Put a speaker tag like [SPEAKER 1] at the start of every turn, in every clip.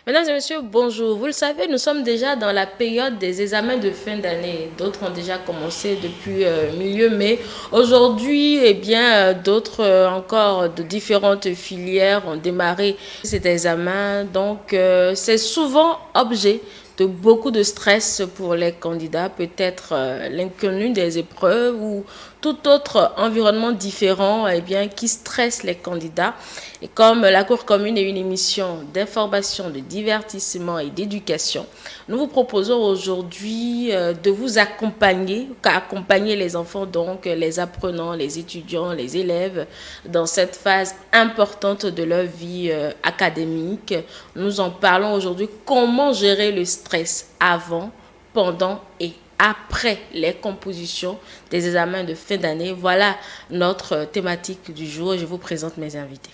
[SPEAKER 1] Mesdames et messieurs, bonjour. Vous le savez, nous sommes déjà dans la période des examens de fin d'année. D'autres ont déjà commencé depuis milieu mai. Aujourd'hui, d'autres encore de différentes filières ont démarré cet examen. Donc, c'est souvent objet de beaucoup de stress pour les candidats, peut-être l'inconnu des épreuves ou tout autre environnement différent qui stresse les candidats. Et comme la Cour commune est une émission d'information, de divertissement et d'éducation, nous vous proposons aujourd'hui de vous accompagner les enfants, donc les apprenants, les étudiants, les élèves, dans cette phase importante de leur vie académique. Nous en parlons aujourd'hui, comment gérer le stress avant, pendant et après les compositions des examens de fin d'année. Voilà notre thématique du jour. Je vous présente mes invités.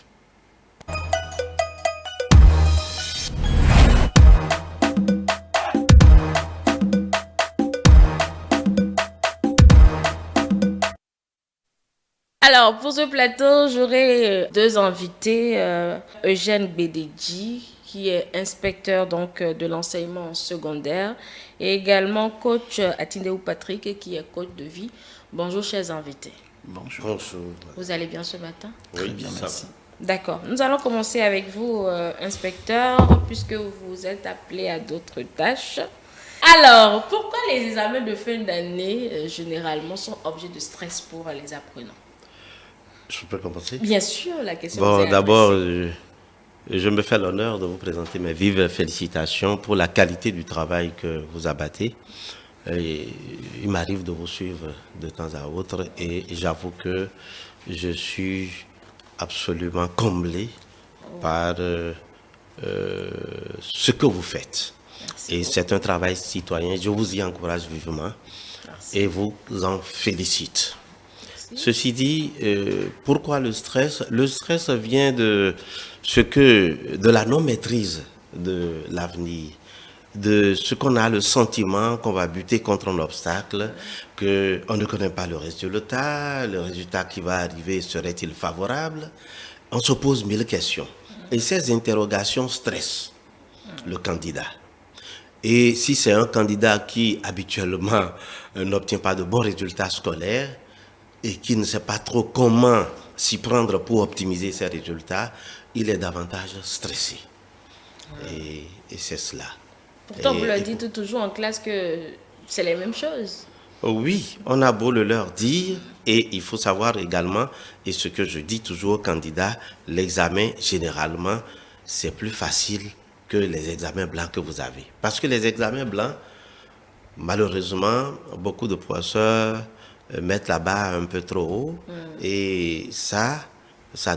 [SPEAKER 1] Alors, pour ce plateau, j'aurai deux invités. Eugène Bédéji, qui est inspecteur de l'enseignement secondaire, et également coach Atindéou Patrick, qui est coach de vie. Bonjour, chers invités.
[SPEAKER 2] Bonjour.
[SPEAKER 3] Bonjour.
[SPEAKER 1] Vous allez bien ce matin?
[SPEAKER 2] Très bien, merci.
[SPEAKER 1] D'accord. Nous allons commencer avec vous, inspecteur, puisque vous êtes appelé à d'autres tâches. Alors, pourquoi les examens de fin d'année, généralement, sont objets de stress pour les apprenants?
[SPEAKER 3] Je peux commencer?
[SPEAKER 1] Bien sûr, la question
[SPEAKER 3] Bon,
[SPEAKER 1] est
[SPEAKER 3] d'abord,
[SPEAKER 1] adressée.
[SPEAKER 3] je me fais l'honneur de vous présenter mes vives félicitations pour la qualité du travail que vous abattez. Et il m'arrive de vous suivre de temps à autre et j'avoue que je suis absolument comblé par ce que vous faites.
[SPEAKER 1] Merci.
[SPEAKER 3] Et c'est un travail citoyen. Je vous y encourage vivement et vous en félicite. Ceci dit, pourquoi le stress? Le stress vient de la non-maîtrise de l'avenir, de ce qu'on a le sentiment qu'on va buter contre un obstacle, qu'on ne connaît pas le résultat qui va arriver serait-il favorable? On se pose mille questions. Et ces interrogations stressent le candidat. Et si c'est un candidat qui habituellement n'obtient pas de bons résultats scolaires, et qui ne sait pas trop comment s'y prendre pour optimiser ses résultats, il est davantage stressé. Et c'est cela.
[SPEAKER 1] Pourtant, vous leur dites toujours en classe que c'est les mêmes choses.
[SPEAKER 3] Oui, on a beau le leur dire, et il faut savoir également, et ce que je dis toujours aux candidats, l'examen, généralement, c'est plus facile que les examens blancs que vous avez. Parce que les examens blancs, malheureusement, beaucoup de professeurs mettre la barre un peu trop haut et ça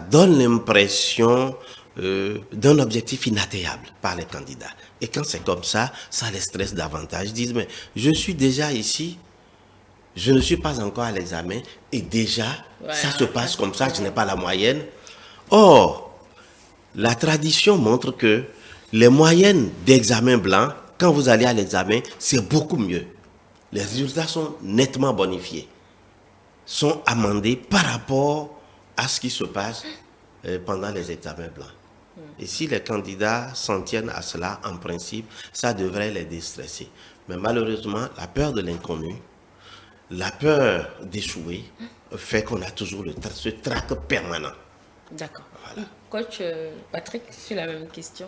[SPEAKER 3] donne l'impression d'un objectif inatteignable par les candidats. Et quand c'est comme ça les stresse davantage. Ils disent, mais je suis déjà ici, je ne suis pas encore à l'examen et déjà, ça se passe comme ça, je n'ai pas la moyenne. Or, la tradition montre que les moyennes d'examen blanc, quand vous allez à l'examen, c'est beaucoup mieux. Les résultats sont nettement bonifiés, sont amendés par rapport à ce qui se passe pendant les examens blancs. Et si les candidats s'en tiennent à cela, en principe, ça devrait les déstresser. Mais malheureusement, la peur de l'inconnu, la peur d'échouer, fait qu'on a toujours ce trac permanent.
[SPEAKER 1] D'accord. Voilà. Coach Patrick, sur la même question.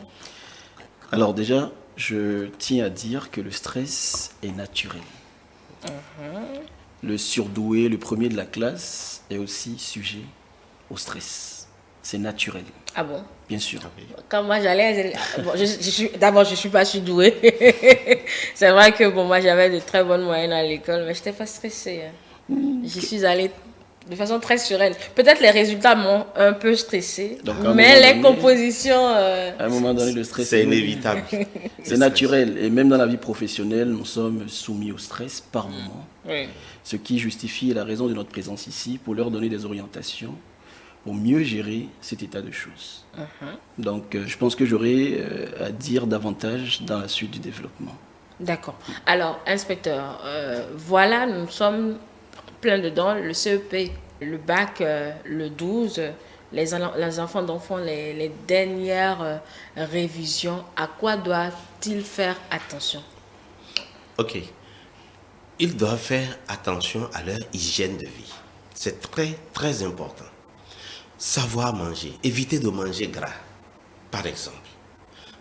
[SPEAKER 2] Alors déjà, je tiens à dire que le stress est naturel. Le surdoué, le premier de la classe, est aussi sujet au stress. C'est naturel.
[SPEAKER 1] Ah bon?
[SPEAKER 2] Bien sûr.
[SPEAKER 1] Quand moi j'allais, d'abord je suis pas surdouée. C'est vrai que moi j'avais de très bonnes moyennes à l'école, mais je n'étais pas stressée. J'y suis allée de façon très sereine. Peut-être les résultats m'ont un peu stressée, mais les compositions...
[SPEAKER 2] À un moment donné, le stress...
[SPEAKER 3] C'est inévitable.
[SPEAKER 2] C'est naturel. Et même dans la vie professionnelle, nous sommes soumis au stress par moment.
[SPEAKER 1] Oui.
[SPEAKER 2] Ce qui justifie la raison de notre présence ici, pour leur donner des orientations, pour mieux gérer cet état de choses. Donc, je pense que j'aurai à dire davantage dans la suite du développement.
[SPEAKER 1] D'accord. Alors, inspecteur, voilà, nous sommes plein dedans. Le CEP le bac, le 12, les enfants dont font les dernières révisions, à quoi doit-il faire attention?
[SPEAKER 3] Ok. Ils doivent faire attention à leur hygiène de vie. C'est très, très important. Savoir manger. Éviter de manger gras, par exemple.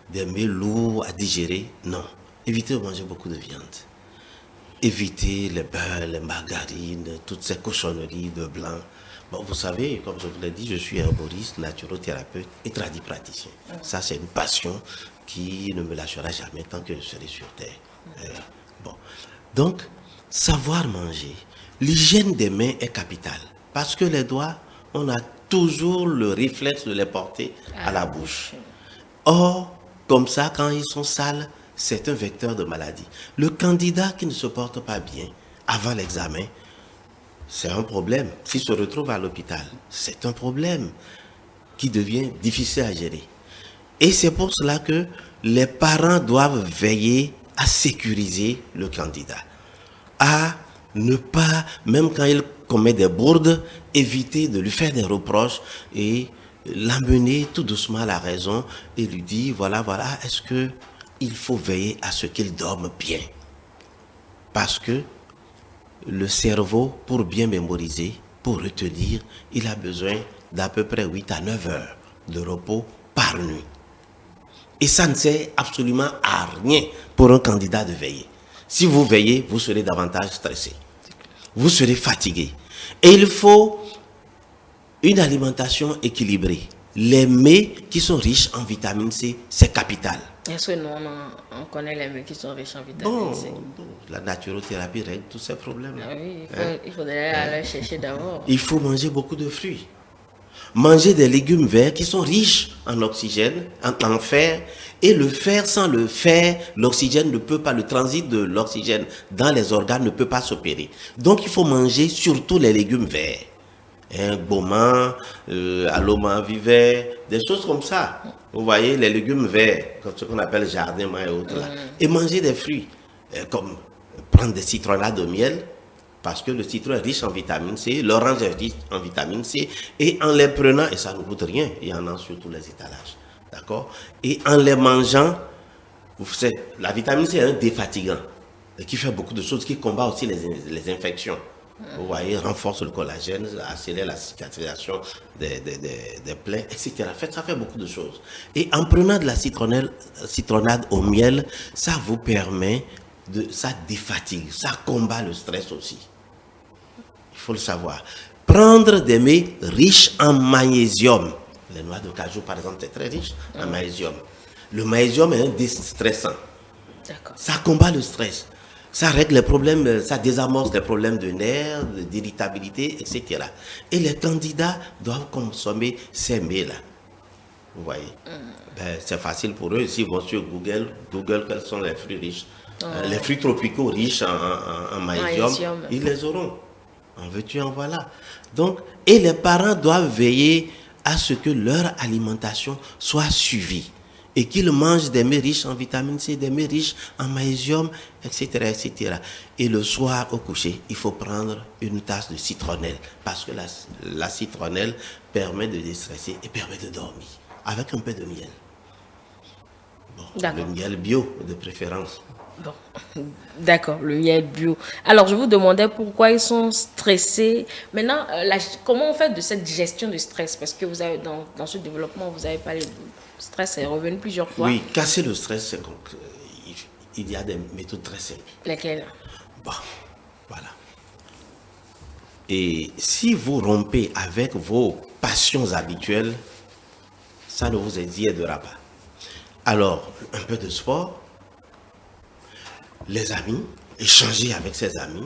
[SPEAKER 3] Des mets lourds à digérer, non. Éviter de manger beaucoup de viande. Éviter les beurres, les margarines, toutes ces cochonneries de blanc. Bon, vous savez, comme je vous l'ai dit, je suis herboriste, naturothérapeute et tradipraticien. Ça, c'est une passion qui ne me lâchera jamais tant que je serai sur Terre. Bon. Donc, savoir manger. L'hygiène des mains est capitale. Parce que les doigts, on a toujours le réflexe de les porter à la bouche. Or, comme ça, quand ils sont sales, c'est un vecteur de maladie. Le candidat qui ne se porte pas bien avant l'examen, c'est un problème. S'il se retrouve à l'hôpital, c'est un problème qui devient difficile à gérer. Et c'est pour cela que les parents doivent veiller à sécuriser le candidat, à ne pas, même quand il commet des bourdes, éviter de lui faire des reproches et l'amener tout doucement à la raison et lui dire, voilà, est-ce que il faut veiller à ce qu'il dorme bien. Parce que le cerveau, pour bien mémoriser, pour retenir, il a besoin d'à peu près 8 à 9 heures de repos par nuit. Et ça ne sert absolument à rien pour un candidat de veiller. Si vous veillez, vous serez davantage stressé. Vous serez fatigué. Et il faut une alimentation équilibrée. Les mets qui sont riches en vitamine C, c'est capital.
[SPEAKER 1] Est-ce que nous, on connaît les mets qui sont riches en vitamine C?
[SPEAKER 3] La naturothérapie règle tous ces problèmes.
[SPEAKER 1] Ah oui, il faudrait aller chercher d'abord.
[SPEAKER 3] Il faut manger beaucoup de fruits. Manger des légumes verts qui sont riches en oxygène, en fer. Et le fer, sans le fer, l'oxygène ne peut pas, le transit de l'oxygène dans les organes ne peut pas s'opérer. Donc il faut manger surtout les légumes verts. Goman, aloma vivert, des choses comme ça. Vous voyez, les légumes verts, comme ce qu'on appelle jardin et autres là. Et manger des fruits, comme prendre des citronnades au miel, parce que le citron est riche en vitamine C, l'orange est riche en vitamine C, et en les prenant, et ça ne coûte rien, il y en a sur tous les étalages, d'accord? Et en les mangeant, la vitamine C est un défatigant, et qui fait beaucoup de choses, qui combat aussi les infections. Vous voyez, renforce le collagène, accélère la cicatrisation des plaies, etc. Ça fait beaucoup de choses. Et en prenant de la citronnade au miel, ça vous permet ça défatigue, ça combat le stress aussi. Il faut le savoir. Prendre des mets riches en magnésium. Les noix de cajou, par exemple, c'est très riche en magnésium. Le magnésium est un déstressant. Ça combat le stress. Ça règle les problèmes, ça désamorce les problèmes de nerfs, d'irritabilité, etc. Et les candidats doivent consommer ces mets-là. Vous voyez, c'est facile pour eux. S'ils vont sur Google, quels sont les fruits riches. Les fruits tropicaux riches en magnésium, ils les auront. En veux-tu, en voilà. Donc, et les parents doivent veiller à ce que leur alimentation soit suivie. Et qu'ils mangent des mets riches en vitamine C, des mets riches en magnésium, etc., etc. Et le soir au coucher, il faut prendre une tasse de citronnelle. Parce que la citronnelle permet de déstresser et permet de dormir. Avec un peu de miel. Bon, le miel bio, de préférence.
[SPEAKER 1] Bon, d'accord, le miel bio. Alors, je vous demandais pourquoi ils sont stressés. Maintenant, comment on fait de cette gestion du stress? Parce que vous avez, dans ce développement, vous avez parlé de stress, est revenu plusieurs fois.
[SPEAKER 3] Oui, casser le stress, il y a des méthodes très simples.
[SPEAKER 1] Lesquelles?
[SPEAKER 3] Bon, voilà. Et si vous rompez avec vos passions habituelles, ça ne vous aidera pas. Alors, un peu de sport, les amis, échanger avec ses amis.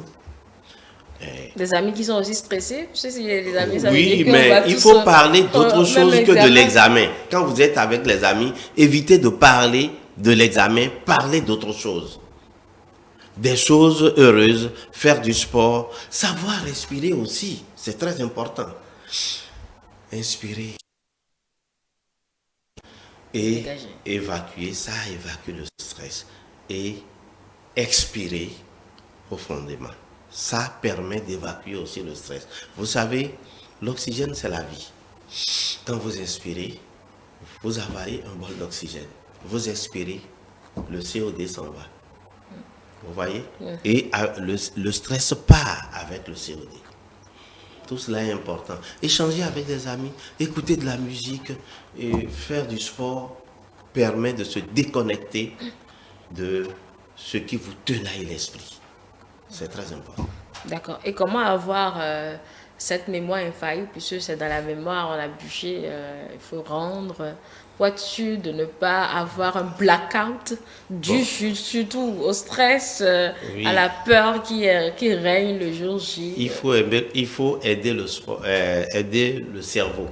[SPEAKER 1] Des amis qui sont aussi stressés? Je sais si les amis, ça
[SPEAKER 3] oui,
[SPEAKER 1] veut dire
[SPEAKER 3] mais il faut parler d'autre chose que de l'examen. Quand vous êtes avec les amis, évitez de parler de l'examen, parlez d'autre chose. Des choses heureuses, faire du sport, savoir respirer aussi, c'est très important. Inspirer. Et évacuer, ça évacue le stress. Et expirer profondément. ça permet d'évacuer aussi le stress. Vous savez, l'oxygène, c'est la vie. Quand vous inspirez, vous avalez un bol d'oxygène. Vous expirez, le CO2 s'en va. Vous voyez? Et le stress part avec le CO2. Tout cela est important. Échanger avec des amis, écouter de la musique et faire du sport permet de se déconnecter de ce qui vous tenaille l'esprit. C'est très important.
[SPEAKER 1] D'accord. Et comment avoir cette mémoire infaillible, puisque c'est dans la mémoire, on a bûché, il faut rendre, pour être sûr de ne pas avoir un blackout dû surtout au stress, à la peur qui règne le jour J.
[SPEAKER 3] Il faut aider le cerveau.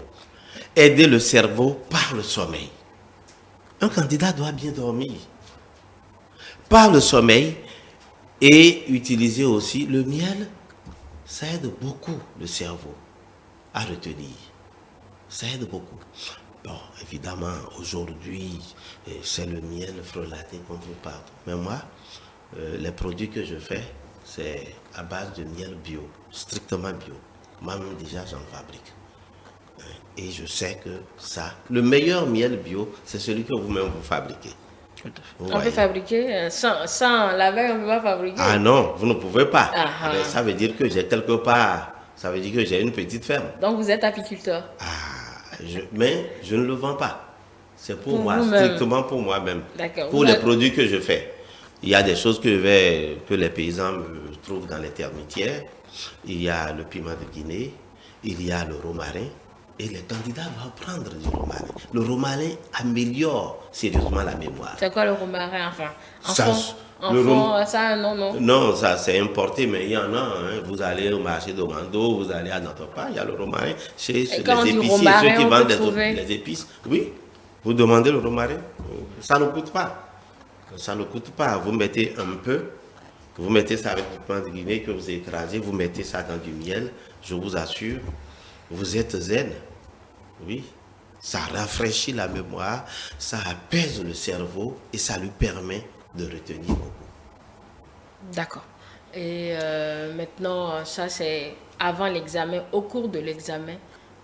[SPEAKER 3] Aider le cerveau par le sommeil. Un candidat doit bien dormir. Par le sommeil et utiliser aussi le miel, ça aide beaucoup le cerveau à retenir. Ça aide beaucoup. Bon, évidemment, aujourd'hui, c'est le miel frelaté qu'on trouve partout. Mais moi, les produits que je fais, c'est à base de miel bio, strictement bio. Moi-même, déjà, j'en fabrique. Et je sais que ça, le meilleur miel bio, c'est celui que vous-même vous fabriquez.
[SPEAKER 1] On peut fabriquer sans la veille, on ne peut pas fabriquer.
[SPEAKER 3] Ah non, vous ne pouvez pas. Mais ça veut dire que j'ai quelque part, ça veut dire que j'ai une petite ferme.
[SPEAKER 1] Donc vous êtes apiculteur.
[SPEAKER 3] Mais je ne le vends pas. C'est pour moi, strictement pour moi-même. Pour les produits que je fais. Il y a des choses que les paysans me trouvent dans les termitières. Il y a le piment de Guinée, il y a le romarin. Et les candidats doivent prendre du romarin. Le romarin améliore sérieusement la mémoire.
[SPEAKER 1] C'est quoi le romarin, enfin? Ça a un nom, non?
[SPEAKER 3] Non, ça c'est importé, mais il y en a. Hein. Vous allez au marché de Mando, vous allez à notre part, il y a le romarin. Chez les épiciers, ceux qui vendent les épices. Oui, vous demandez le romarin. Ça ne coûte pas. Ça ne coûte pas. Vous mettez un peu, vous mettez ça avec du pain de Guinée que vous écrasez, vous mettez ça dans du miel. Je vous assure, vous êtes zen. Oui, ça rafraîchit la mémoire, ça apaise le cerveau et ça lui permet de retenir beaucoup.
[SPEAKER 1] D'accord. Et maintenant, ça c'est avant l'examen. Au cours de l'examen,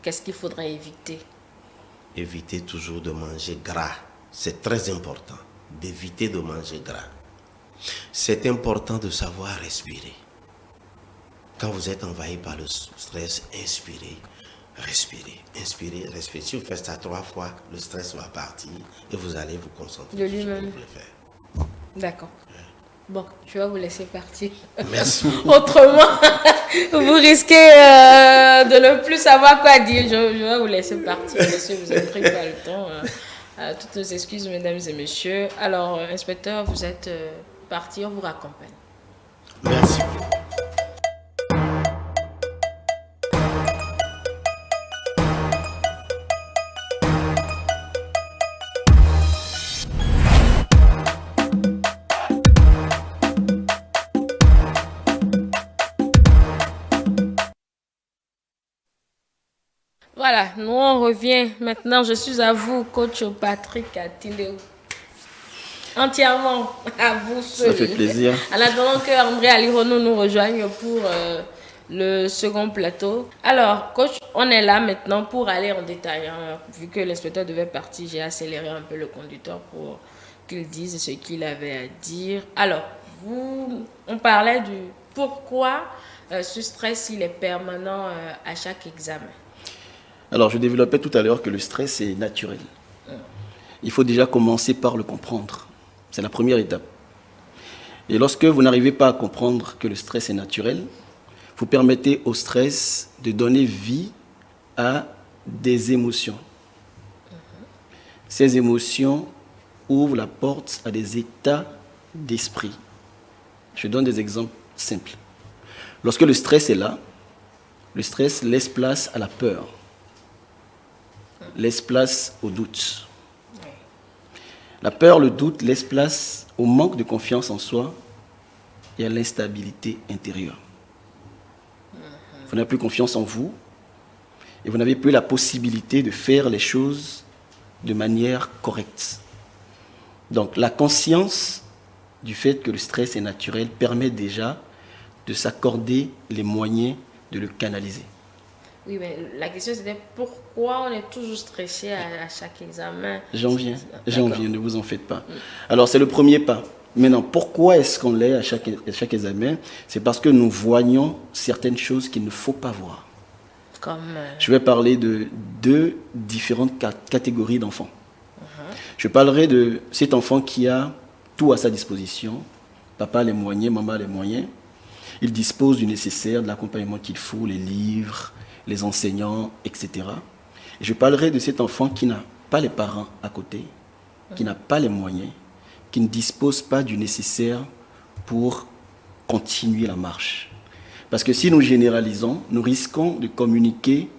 [SPEAKER 1] qu'est-ce qu'il faudrait éviter?
[SPEAKER 3] Éviter toujours de manger gras. C'est très important d'éviter de manger gras. C'est important de savoir respirer. Quand vous êtes envahi par le stress, inspirez. Respirez, inspirez, respirez. Si vous faites ça 3 fois, le stress va partir et vous allez vous concentrer
[SPEAKER 1] de
[SPEAKER 3] sur ce que vous
[SPEAKER 1] lui-même.
[SPEAKER 3] voulez faire.
[SPEAKER 1] D'accord. Bon, je vais vous laisser partir.
[SPEAKER 3] Merci.
[SPEAKER 1] Autrement, vous risquez de ne plus savoir quoi dire. Je vais vous laisser partir, monsieur. Vous avez pris pas le temps. Toutes nos excuses, mesdames et messieurs. Alors, inspecteur, vous êtes parti, on vous raccompagne.
[SPEAKER 3] Merci.
[SPEAKER 1] Voilà, nous on revient. Maintenant, je suis à vous, coach Patrick Atileo. Entièrement à vous seul.
[SPEAKER 2] Ça fait plaisir.
[SPEAKER 1] En attendant que André Alirono nous rejoigne pour le second plateau. Alors, coach, on est là maintenant pour aller en détail. Hein. Vu que l'inspecteur devait partir, j'ai accéléré un peu le conducteur pour qu'il dise ce qu'il avait à dire. Alors, on parlait du pourquoi ce stress il est permanent à chaque examen.
[SPEAKER 2] Alors, je développais tout à l'heure que le stress est naturel. Il faut déjà commencer par le comprendre. C'est la première étape. Et lorsque vous n'arrivez pas à comprendre que le stress est naturel, vous permettez au stress de donner vie à des émotions. Ces émotions ouvrent la porte à des états d'esprit. Je donne des exemples simples. Lorsque le stress est là, le stress laisse place à la peur, laisse place au doute. La peur, le doute laisse place au manque de confiance en soi et à l'instabilité intérieure. Vous n'avez plus confiance en vous et vous n'avez plus la possibilité de faire les choses de manière correcte. Donc la conscience du fait que le stress est naturel permet déjà de s'accorder les moyens de le canaliser.
[SPEAKER 1] Oui, mais la question c'était pourquoi on est toujours stressé à chaque examen?
[SPEAKER 2] J'en viens, ne vous en faites pas. Alors, c'est le premier pas. Maintenant, pourquoi est-ce qu'on l'est à chaque examen? C'est parce que nous voyons certaines choses qu'il ne faut pas voir.
[SPEAKER 1] Comme...
[SPEAKER 2] Je vais parler de deux différentes catégories d'enfants. Je parlerai de cet enfant qui a tout à sa disposition. Papa a les moyens, maman a les moyens. Il dispose du nécessaire, de l'accompagnement qu'il faut, les livres, les enseignants, etc. Et je parlerai de cet enfant qui n'a pas les parents à côté, qui n'a pas les moyens, qui ne dispose pas du nécessaire pour continuer la marche. Parce que si nous généralisons, nous risquons de communiquer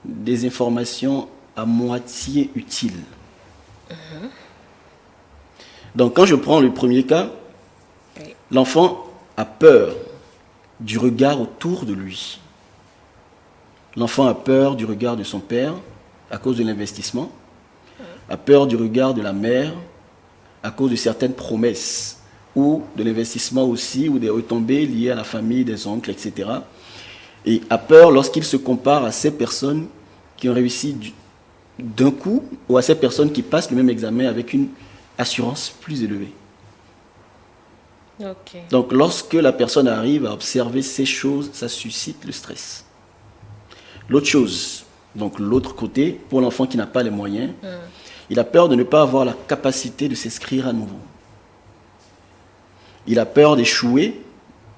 [SPEAKER 2] des informations à moitié utiles. Donc quand je prends le premier cas, l'enfant a peur du regard autour de lui. L'enfant a peur du regard de son père à cause de l'investissement, a peur du regard de la mère à cause de certaines promesses ou de l'investissement aussi ou des retombées liées à la famille, des oncles, etc. Et a peur lorsqu'il se compare à ces personnes qui ont réussi d'un coup ou à ces personnes qui passent le même examen avec une assurance plus élevée.
[SPEAKER 1] Okay.
[SPEAKER 2] Donc lorsque la personne arrive à observer ces choses, ça suscite le stress. L'autre chose, donc l'autre côté, pour l'enfant qui n'a pas les moyens, il a peur de ne pas avoir la capacité de s'inscrire à nouveau. Il a peur d'échouer,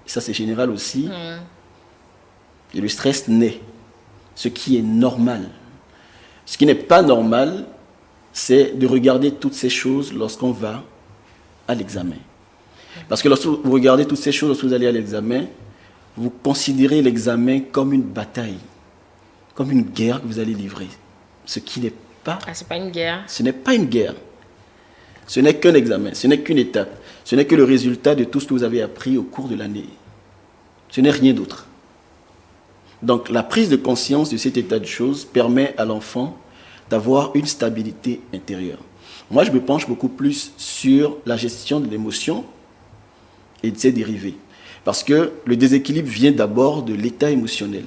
[SPEAKER 2] ça c'est général aussi, et le stress naît, ce qui est normal. Ce qui n'est pas normal, c'est de regarder toutes ces choses lorsqu'on va à l'examen. Parce que lorsque vous regardez toutes ces choses, lorsque vous allez à l'examen, vous considérez l'examen comme une bataille, comme une guerre que vous allez livrer. Ce qui n'est pas...
[SPEAKER 1] Ah, c'est pas une guerre.
[SPEAKER 2] Ce n'est pas une guerre. Ce n'est qu'un examen, ce n'est qu'une étape. Ce n'est que le résultat de tout ce que vous avez appris au cours de l'année. Ce n'est rien d'autre. Donc la prise de conscience de cet état de choses permet à l'enfant d'avoir une stabilité intérieure. Moi, je me penche beaucoup plus sur la gestion de l'émotion et de ses dérivés. Parce que le déséquilibre vient d'abord de l'état émotionnel.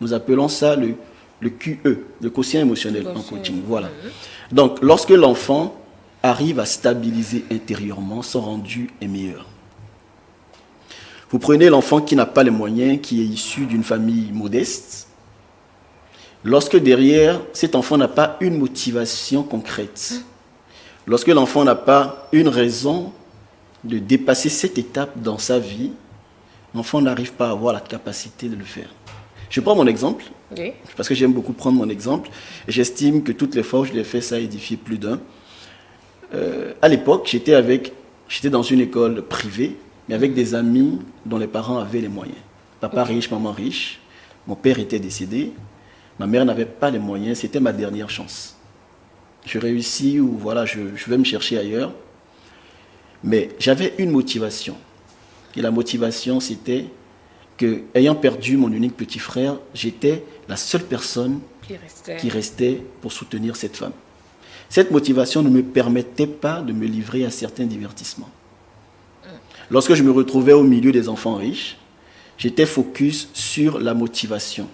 [SPEAKER 2] Nous appelons ça le QE, le quotient émotionnel en coaching. Voilà. Donc, lorsque l'enfant arrive à stabiliser intérieurement, son rendu est meilleur. Vous prenez l'enfant qui n'a pas les moyens, qui est issu d'une famille modeste. Lorsque derrière, cet enfant n'a pas une motivation concrète, lorsque l'enfant n'a pas une raison de dépasser cette étape dans sa vie, l'enfant n'arrive pas à avoir la capacité de le faire. Je prends mon exemple, parce que j'aime beaucoup prendre mon exemple, et j'estime que toutes les fois où je l'ai fait, ça a édifié plus d'un. À l'époque, j'étais dans une école privée, mais avec des amis dont les parents avaient les moyens. Papa riche, maman riche, mon père était décédé, ma mère n'avait pas les moyens, c'était ma dernière chance. Je réussis ou voilà, je vais me chercher ailleurs. Mais j'avais une motivation. Et la motivation, c'était que, ayant perdu mon unique petit frère, j'étais la seule personne qui restait pour soutenir cette femme. Cette motivation ne me permettait pas de me livrer à certains divertissements. Lorsque je me retrouvais au milieu des enfants riches, j'étais focus sur la motivation.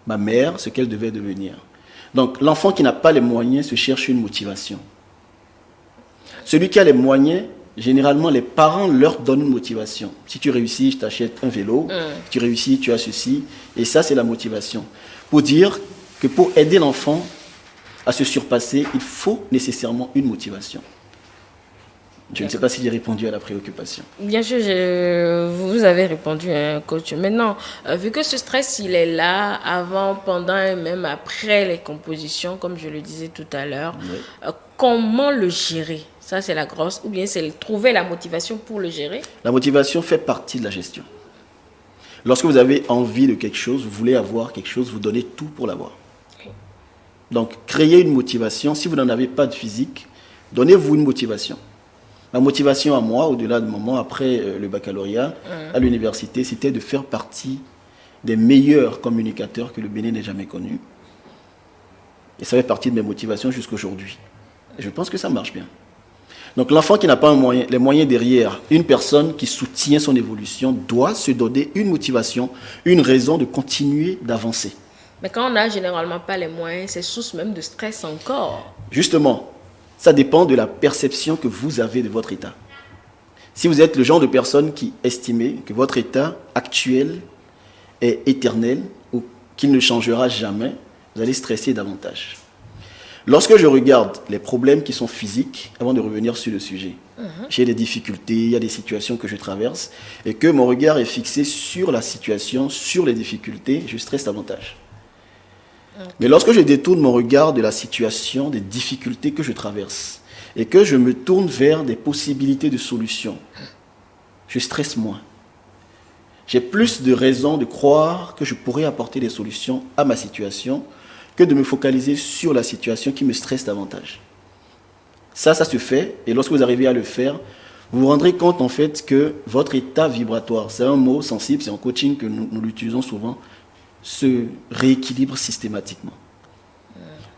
[SPEAKER 2] Ma mère, ce qu'elle devait devenir. Donc, l'enfant qui n'a pas les moyens se cherche une motivation. Celui qui a les moyens, généralement, les parents leur donnent une motivation. Si tu réussis, je t'achète un vélo. Si tu réussis, tu as ceci. Et ça, c'est la motivation. Pour dire que pour aider l'enfant à se surpasser, il faut nécessairement une motivation. Je ne sais pas si j'ai répondu à la préoccupation.
[SPEAKER 1] Bien sûr, vous avez répondu, coach. Maintenant, vu que ce stress, il est là avant, pendant et même après les compositions, comme je le disais tout à l'heure, comment le gérer? Ça, c'est la grosse, ou bien c'est trouver la motivation pour le gérer?
[SPEAKER 2] La motivation fait partie de la gestion. Lorsque vous avez envie de quelque chose, vous voulez avoir quelque chose, vous donnez tout pour l'avoir. Donc, créez une motivation. Si vous n'en avez pas de physique, donnez-vous une motivation. Ma motivation à moi, au-delà de moment, après le baccalauréat, à l'université, c'était de faire partie des meilleurs communicateurs que le Bénin n'ait jamais connus. Et ça fait partie de mes motivations jusqu'à aujourd'hui. Et je pense que ça marche bien. Donc l'enfant qui n'a pas les moyens derrière, une personne qui soutient son évolution doit se donner une motivation, une raison de continuer d'avancer.
[SPEAKER 1] Mais quand on n'a généralement pas les moyens, c'est source même de stress encore.
[SPEAKER 2] Justement, ça dépend de la perception que vous avez de votre état. Si vous êtes le genre de personne qui estimez que votre état actuel est éternel ou qu'il ne changera jamais, vous allez stresser davantage. Lorsque je regarde les problèmes qui sont physiques, avant de revenir sur le sujet, j'ai des difficultés, il y a des situations que je traverse, et que mon regard est fixé sur la situation, sur les difficultés, je stresse davantage. Mais lorsque je détourne mon regard de la situation, des difficultés que je traverse, et que je me tourne vers des possibilités de solutions, je stresse moins. J'ai plus de raisons de croire que je pourrais apporter des solutions à ma situation que de me focaliser sur la situation qui me stresse davantage. Ça se fait, et lorsque vous arrivez à le faire, vous vous rendrez compte en fait que votre état vibratoire, c'est un mot sensible, c'est en coaching que nous l'utilisons souvent, se rééquilibre systématiquement.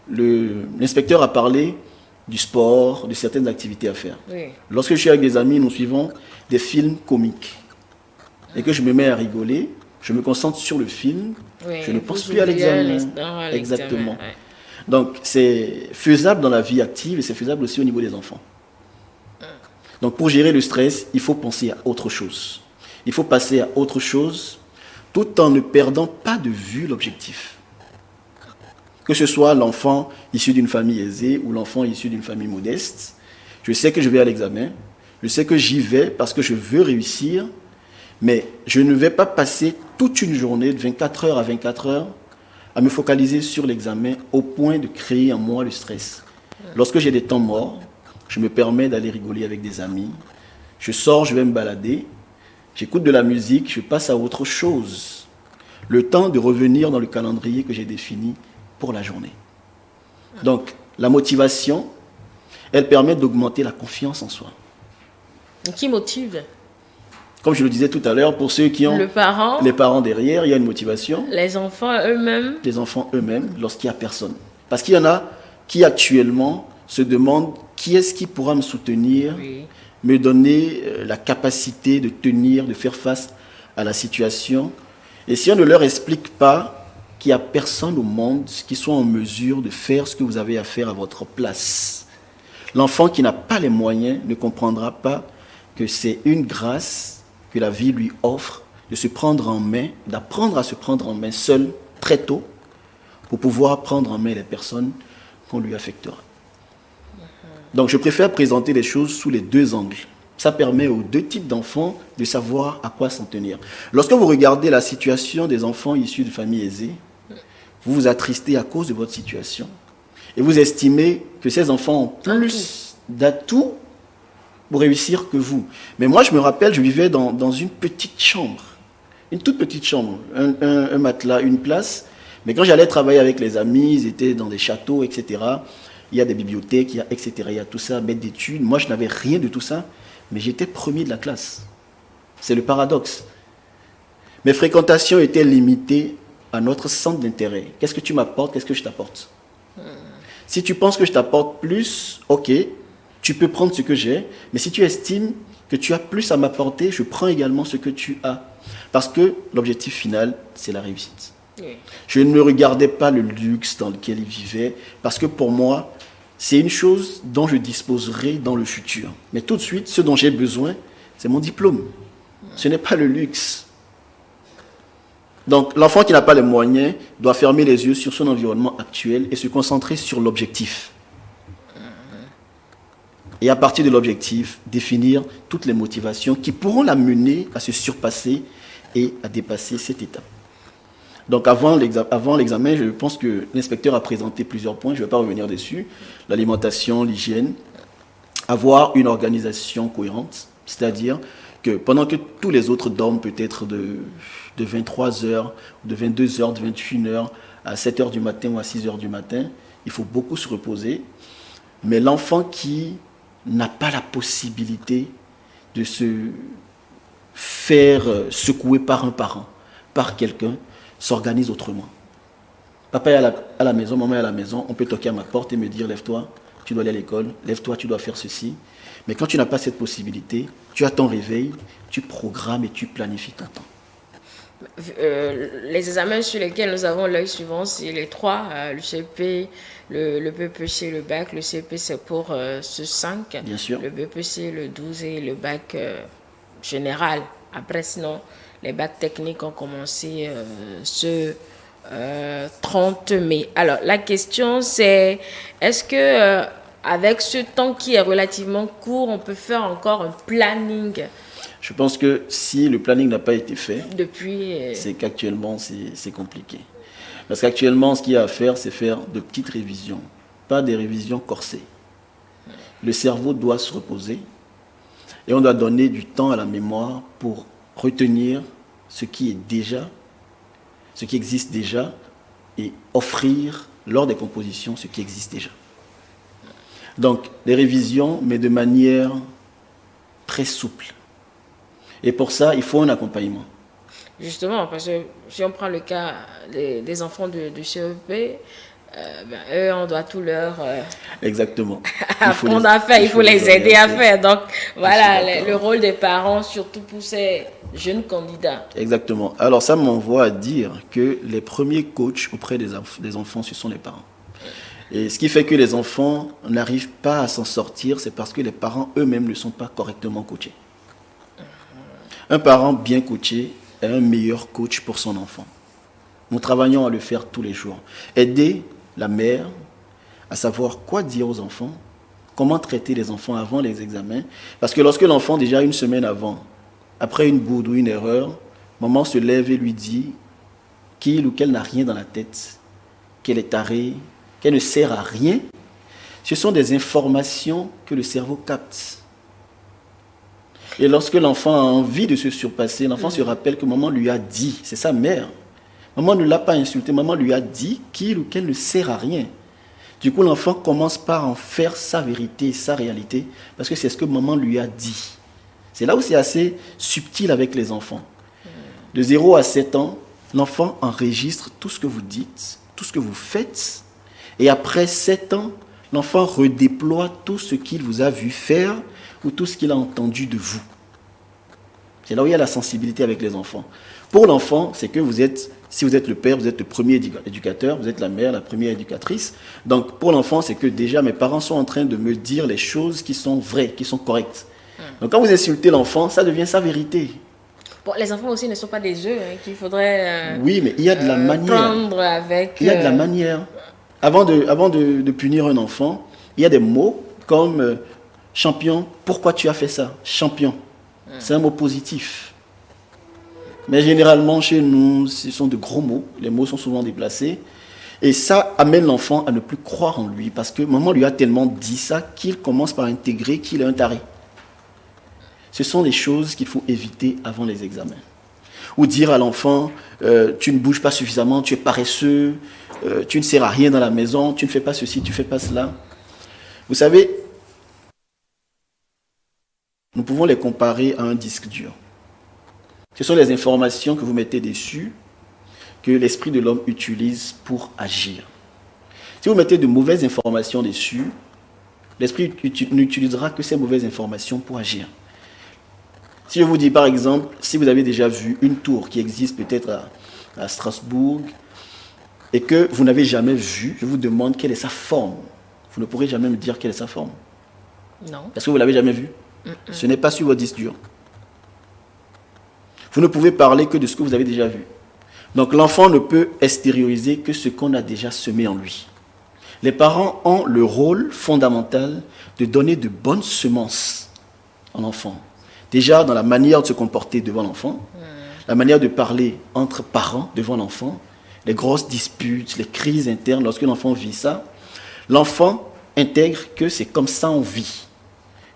[SPEAKER 2] L'inspecteur a parlé du sport, de certaines activités à faire. Oui. Lorsque je suis avec des amis, nous suivons des films comiques. Et que je me mets à rigoler, je me concentre sur le film, je ne pense plus à l'examen. Exactement. Ouais. Donc, c'est faisable dans la vie active et c'est faisable aussi au niveau des enfants. Donc, pour gérer le stress, il faut penser à autre chose. Il faut passer à autre chose tout en ne perdant pas de vue l'objectif. Que ce soit l'enfant issu d'une famille aisée ou l'enfant issu d'une famille modeste, je sais que je vais à l'examen, je sais que j'y vais parce que je veux réussir, mais je ne vais pas passer toute une journée de 24 heures à 24 heures à me focaliser sur l'examen au point de créer en moi le stress. Lorsque j'ai des temps morts, je me permets d'aller rigoler avec des amis, je sors, je vais me balader, j'écoute de la musique, je passe à autre chose. Le temps de revenir dans le calendrier que j'ai défini pour la journée. Donc, la motivation, elle permet d'augmenter la confiance en soi.
[SPEAKER 1] Qui motive ?
[SPEAKER 2] Comme je le disais tout à l'heure, pour ceux qui ont les parents derrière, il y a une motivation.
[SPEAKER 1] Les enfants eux-mêmes.
[SPEAKER 2] Les enfants eux-mêmes, lorsqu'il n'y a personne. Parce qu'il y en a qui actuellement se demandent qui est-ce qui pourra me soutenir, me donner la capacité de tenir, de faire face à la situation. Et si on ne leur explique pas qu'il n'y a personne au monde qui soit en mesure de faire ce que vous avez à faire à votre place, l'enfant qui n'a pas les moyens ne comprendra pas que c'est une grâce que la vie lui offre de se prendre en main, d'apprendre à se prendre en main seul, très tôt, pour pouvoir prendre en main les personnes qu'on lui affectera. Donc je préfère présenter les choses sous les deux angles. Ça permet aux deux types d'enfants de savoir à quoi s'en tenir. Lorsque vous regardez la situation des enfants issus de familles aisées, vous vous attristez à cause de votre situation. Et vous estimez que ces enfants ont plus d'atouts pour réussir que vous. Mais moi, je me rappelle, je vivais dans une petite chambre. Une toute petite chambre. Un matelas, une place. Mais quand j'allais travailler avec les amis, ils étaient dans des châteaux, etc. Il y a des bibliothèques, etc. Il y a tout ça, maître d'études. Moi, je n'avais rien de tout ça. Mais j'étais premier de la classe. C'est le paradoxe. Mes fréquentations étaient limitées à notre centre d'intérêt. Qu'est-ce que tu m'apportes? Qu'est-ce que je t'apporte? Si tu penses que je t'apporte plus, ok, tu peux prendre ce que j'ai. Mais si tu estimes que tu as plus à m'apporter, je prends également ce que tu as. Parce que l'objectif final, c'est la réussite. Oui. Je ne regardais pas le luxe dans lequel ils vivaient. Parce que pour moi, c'est une chose dont je disposerai dans le futur. Mais tout de suite, ce dont j'ai besoin, c'est mon diplôme. Ce n'est pas le luxe. Donc, l'enfant qui n'a pas les moyens doit fermer les yeux sur son environnement actuel et se concentrer sur l'objectif. Et à partir de l'objectif, définir toutes les motivations qui pourront l'amener à se surpasser et à dépasser cette étape. Donc avant l'examen, je pense que l'inspecteur a présenté plusieurs points, je ne vais pas revenir dessus. L'alimentation, l'hygiène, avoir une organisation cohérente, c'est-à-dire que pendant que tous les autres dorment peut-être de 23h, de 22h, de 21h à 7h du matin ou à 6h du matin, il faut beaucoup se reposer. Mais l'enfant qui n'a pas la possibilité de se faire secouer par un parent, par quelqu'un, s'organise autrement. Papa est à la maison, maman est à la maison, on peut toquer à ma porte et me dire « Lève-toi, tu dois aller à l'école, lève-toi, tu dois faire ceci. Mais quand tu n'as pas cette possibilité, tu as ton réveil, tu programmes et tu planifies ton temps.
[SPEAKER 1] Les examens sur lesquels nous avons l'œil suivant, c'est les trois, le CP, le BPC, le bac. Le CP, c'est pour ce 5.
[SPEAKER 2] Bien sûr.
[SPEAKER 1] Le BPC, le 12 et le bac général. Après, sinon, les bacs techniques ont commencé ce 30 mai. Alors, la question, c'est est-ce que avec ce temps qui est relativement court, on peut faire encore un planning?
[SPEAKER 2] Je pense que si le planning n'a pas été fait,
[SPEAKER 1] depuis,
[SPEAKER 2] c'est qu'actuellement, c'est compliqué. Parce qu'actuellement, ce qu'il y a à faire, c'est faire de petites révisions, pas des révisions corsées. Le cerveau doit se reposer et on doit donner du temps à la mémoire pour retenir ce qui est déjà, ce qui existe déjà et offrir lors des compositions ce qui existe déjà. Donc, des révisions, mais de manière très souple. Et pour ça, il faut un accompagnement.
[SPEAKER 1] Justement, parce que si on prend le cas des enfants du CEP, eux, on doit tout leur
[SPEAKER 2] Exactement.
[SPEAKER 1] apprendre à faire, il faut les aider à faire. Donc, voilà, le rôle des parents, surtout pour ces jeunes candidats.
[SPEAKER 2] Exactement. Alors, ça m'envoie à dire que les premiers coachs auprès des enfants, ce sont les parents. Et ce qui fait que les enfants n'arrivent pas à s'en sortir, c'est parce que les parents eux-mêmes ne sont pas correctement coachés. Un parent bien coaché est un meilleur coach pour son enfant. Nous travaillons à le faire tous les jours. Aider la mère à savoir quoi dire aux enfants, comment traiter les enfants avant les examens. Parce que lorsque l'enfant, déjà une semaine avant, après une bourde ou une erreur, maman se lève et lui dit qu'il ou qu'elle n'a rien dans la tête, qu'elle est tarée, qu'elle ne sert à rien, ce sont des informations que le cerveau capte. Et lorsque l'enfant a envie de se surpasser, l'enfant se rappelle que maman lui a dit, c'est sa mère. Maman ne l'a pas insulté, maman lui a dit qu'il ou qu'elle ne sert à rien. Du coup, l'enfant commence par en faire sa vérité, sa réalité, parce que c'est ce que maman lui a dit. C'est là où c'est assez subtil avec les enfants. De 0 à 7 ans, l'enfant enregistre tout ce que vous dites, tout ce que vous faites, et après 7 ans, l'enfant redéploie tout ce qu'il vous a vu faire ou tout ce qu'il a entendu de vous. C'est là où il y a la sensibilité avec les enfants. Pour l'enfant, c'est que vous êtes, si vous êtes le père, vous êtes le premier éducateur, vous êtes la mère, la première éducatrice. Donc pour l'enfant, c'est que déjà mes parents sont en train de me dire les choses qui sont vraies, qui sont correctes. Donc quand vous insultez l'enfant, ça devient sa vérité.
[SPEAKER 1] Bon, les enfants aussi ne sont pas des œufs qu'il faudrait
[SPEAKER 2] oui, mais il y a de la manière.
[SPEAKER 1] Prendre avec...
[SPEAKER 2] Il y a de la manière. Avant de punir un enfant, il y a des mots comme champion, pourquoi tu as fait ça? Champion. C'est un mot positif. Mais généralement, chez nous, ce sont de gros mots. Les mots sont souvent déplacés. Et ça amène l'enfant à ne plus croire en lui. Parce que maman lui a tellement dit ça qu'il commence par intégrer qu'il est un taré. Ce sont des choses qu'il faut éviter avant les examens. Ou dire à l'enfant, tu ne bouges pas suffisamment, tu es paresseux, tu ne sers à rien dans la maison, tu ne fais pas ceci, tu ne fais pas cela. Vous savez, nous pouvons les comparer à un disque dur. Ce sont les informations que vous mettez dessus que l'esprit de l'homme utilise pour agir. Si vous mettez de mauvaises informations dessus, l'esprit n'utilisera que ces mauvaises informations pour agir. Si je vous dis par exemple, si vous avez déjà vu une tour qui existe peut-être à Strasbourg et que vous n'avez jamais vu, je vous demande quelle est sa forme. Vous ne pourrez jamais me dire quelle est sa forme.
[SPEAKER 1] Non.
[SPEAKER 2] Parce que vous ne l'avez jamais vue. Ce n'est pas sur votre disque dur. Vous ne pouvez parler que de ce que vous avez déjà vu. Donc l'enfant ne peut extérioriser que ce qu'on a déjà semé en lui. Les parents ont le rôle fondamental de donner de bonnes semences en enfant. Déjà dans la manière de se comporter devant l'enfant, la manière de parler entre parents devant l'enfant, les grosses disputes, les crises internes, lorsque l'enfant vit ça, l'enfant intègre que c'est comme ça on vit.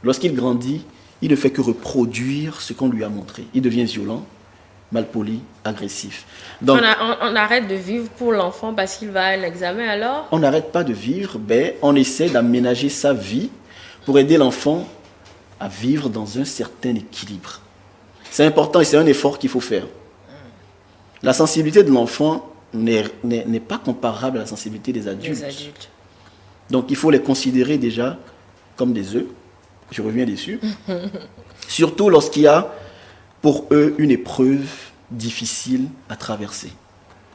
[SPEAKER 2] Lorsqu'il grandit, il ne fait que reproduire ce qu'on lui a montré. Il devient violent, malpoli, agressif. Donc,
[SPEAKER 1] on arrête de vivre pour l'enfant parce qu'il va à l'examen alors?
[SPEAKER 2] On n'arrête pas de vivre, mais on essaie d'aménager sa vie pour aider l'enfant à vivre dans un certain équilibre. C'est important et c'est un effort qu'il faut faire. La sensibilité de l'enfant n'est pas comparable à la sensibilité des adultes. Donc il faut les considérer déjà comme des œufs. Je reviens dessus. Surtout lorsqu'il y a pour eux une épreuve difficile à traverser.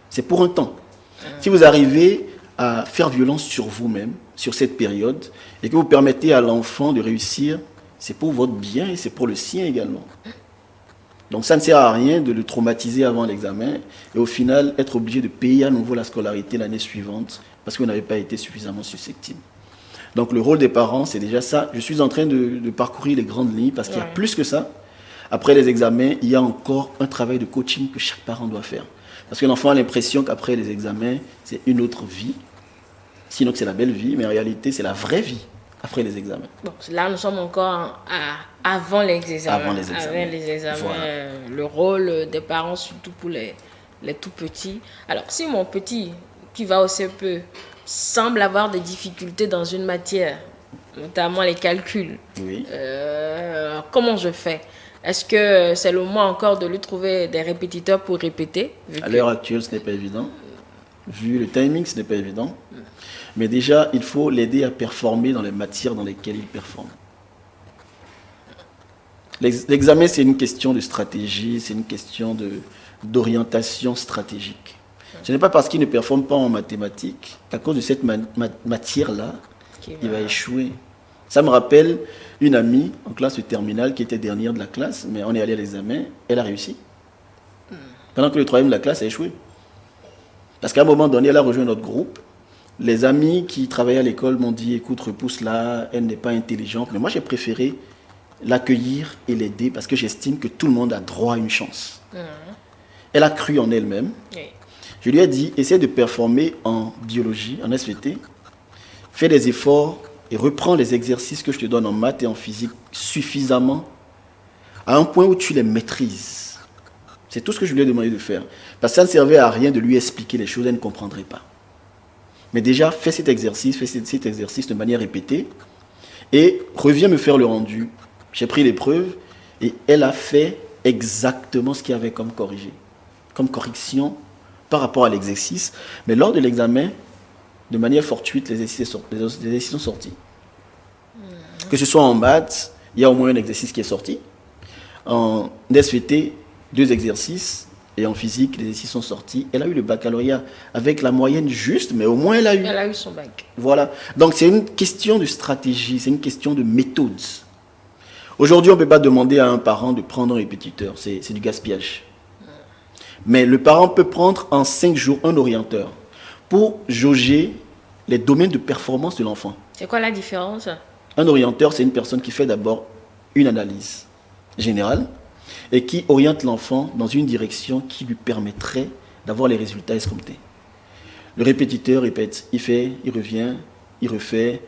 [SPEAKER 2] C'est pour un temps. Si vous arrivez à faire violence sur vous-même, sur cette période, et que vous permettez à l'enfant de réussir, c'est pour votre bien et c'est pour le sien également. Donc ça ne sert à rien de le traumatiser avant l'examen et au final être obligé de payer à nouveau la scolarité l'année suivante parce que vous n'avez pas été suffisamment susceptible. Donc le rôle des parents, c'est déjà ça. Je suis en train de parcourir les grandes lignes parce qu'il y a plus que ça. Après les examens, il y a encore un travail de coaching que chaque parent doit faire. Parce que l'enfant a l'impression qu'après les examens, c'est une autre vie. Sinon que c'est la belle vie, mais en réalité, c'est la vraie vie après les examens.
[SPEAKER 1] Bon, là, nous sommes encore avant les examens.
[SPEAKER 2] Avant les examens.
[SPEAKER 1] Avant les examens,
[SPEAKER 2] Voilà.
[SPEAKER 1] le rôle des parents, surtout pour les tout petits. Alors, si mon petit qui va au CP semble avoir des difficultés dans une matière, notamment les calculs,
[SPEAKER 2] Oui.
[SPEAKER 1] Comment je fais? Est-ce que c'est le moment encore de lui trouver des répétiteurs pour répéter?
[SPEAKER 2] À l'heure actuelle, ce n'est pas évident. Vu le timing, ce n'est pas évident. Mais déjà, il faut l'aider à performer dans les matières dans lesquelles il performe. L'examen, c'est une question de stratégie, c'est une question d'orientation stratégique. Ce n'est pas parce qu'il ne performe pas en mathématiques qu'à cause de cette matière-là, il va échouer. Ça me rappelle une amie en classe de terminale qui était dernière de la classe, mais on est allé à l'examen, elle a réussi. Pendant que le troisième de la classe a échoué. Parce qu'à un moment donné, elle a rejoint notre groupe. Les amis qui travaillaient à l'école m'ont dit, écoute, repousse-la, elle n'est pas intelligente. Mais moi, j'ai préféré l'accueillir et l'aider parce que j'estime que tout le monde a droit à une chance. Elle a cru en elle-même.
[SPEAKER 1] Oui.
[SPEAKER 2] Je lui ai dit, essaie de performer en biologie, en SVT. Fais des efforts et reprends les exercices que je te donne en maths et en physique suffisamment à un point où tu les maîtrises. C'est tout ce que je lui ai demandé de faire. Parce que ça ne servait à rien de lui expliquer les choses, elle ne comprendrait pas. Mais déjà, fais cet exercice de manière répétée et reviens me faire le rendu. J'ai pris l'épreuve et elle a fait exactement ce qu'il y avait comme correction par rapport à l'exercice. Mais lors de l'examen, de manière fortuite, les exercices sont sortis. Que ce soit en maths, il y a au moins un exercice qui est sorti. En SVT, 2 exercices. Et en physique, les exercices sont sortis. Elle a eu le baccalauréat avec la moyenne juste, mais au moins elle a eu.
[SPEAKER 1] Elle a eu son bac.
[SPEAKER 2] Voilà. Donc c'est une question de stratégie, c'est une question de méthode. Aujourd'hui, on ne peut pas demander à un parent de prendre un répétiteur. C'est du gaspillage. Mais le parent peut prendre en 5 jours un orienteur pour jauger les domaines de performance de l'enfant.
[SPEAKER 1] C'est quoi la différence?
[SPEAKER 2] Un orienteur, c'est une personne qui fait d'abord une analyse générale et qui oriente l'enfant dans une direction qui lui permettrait d'avoir les résultats escomptés. Le répétiteur répète, il fait, il revient, il refait.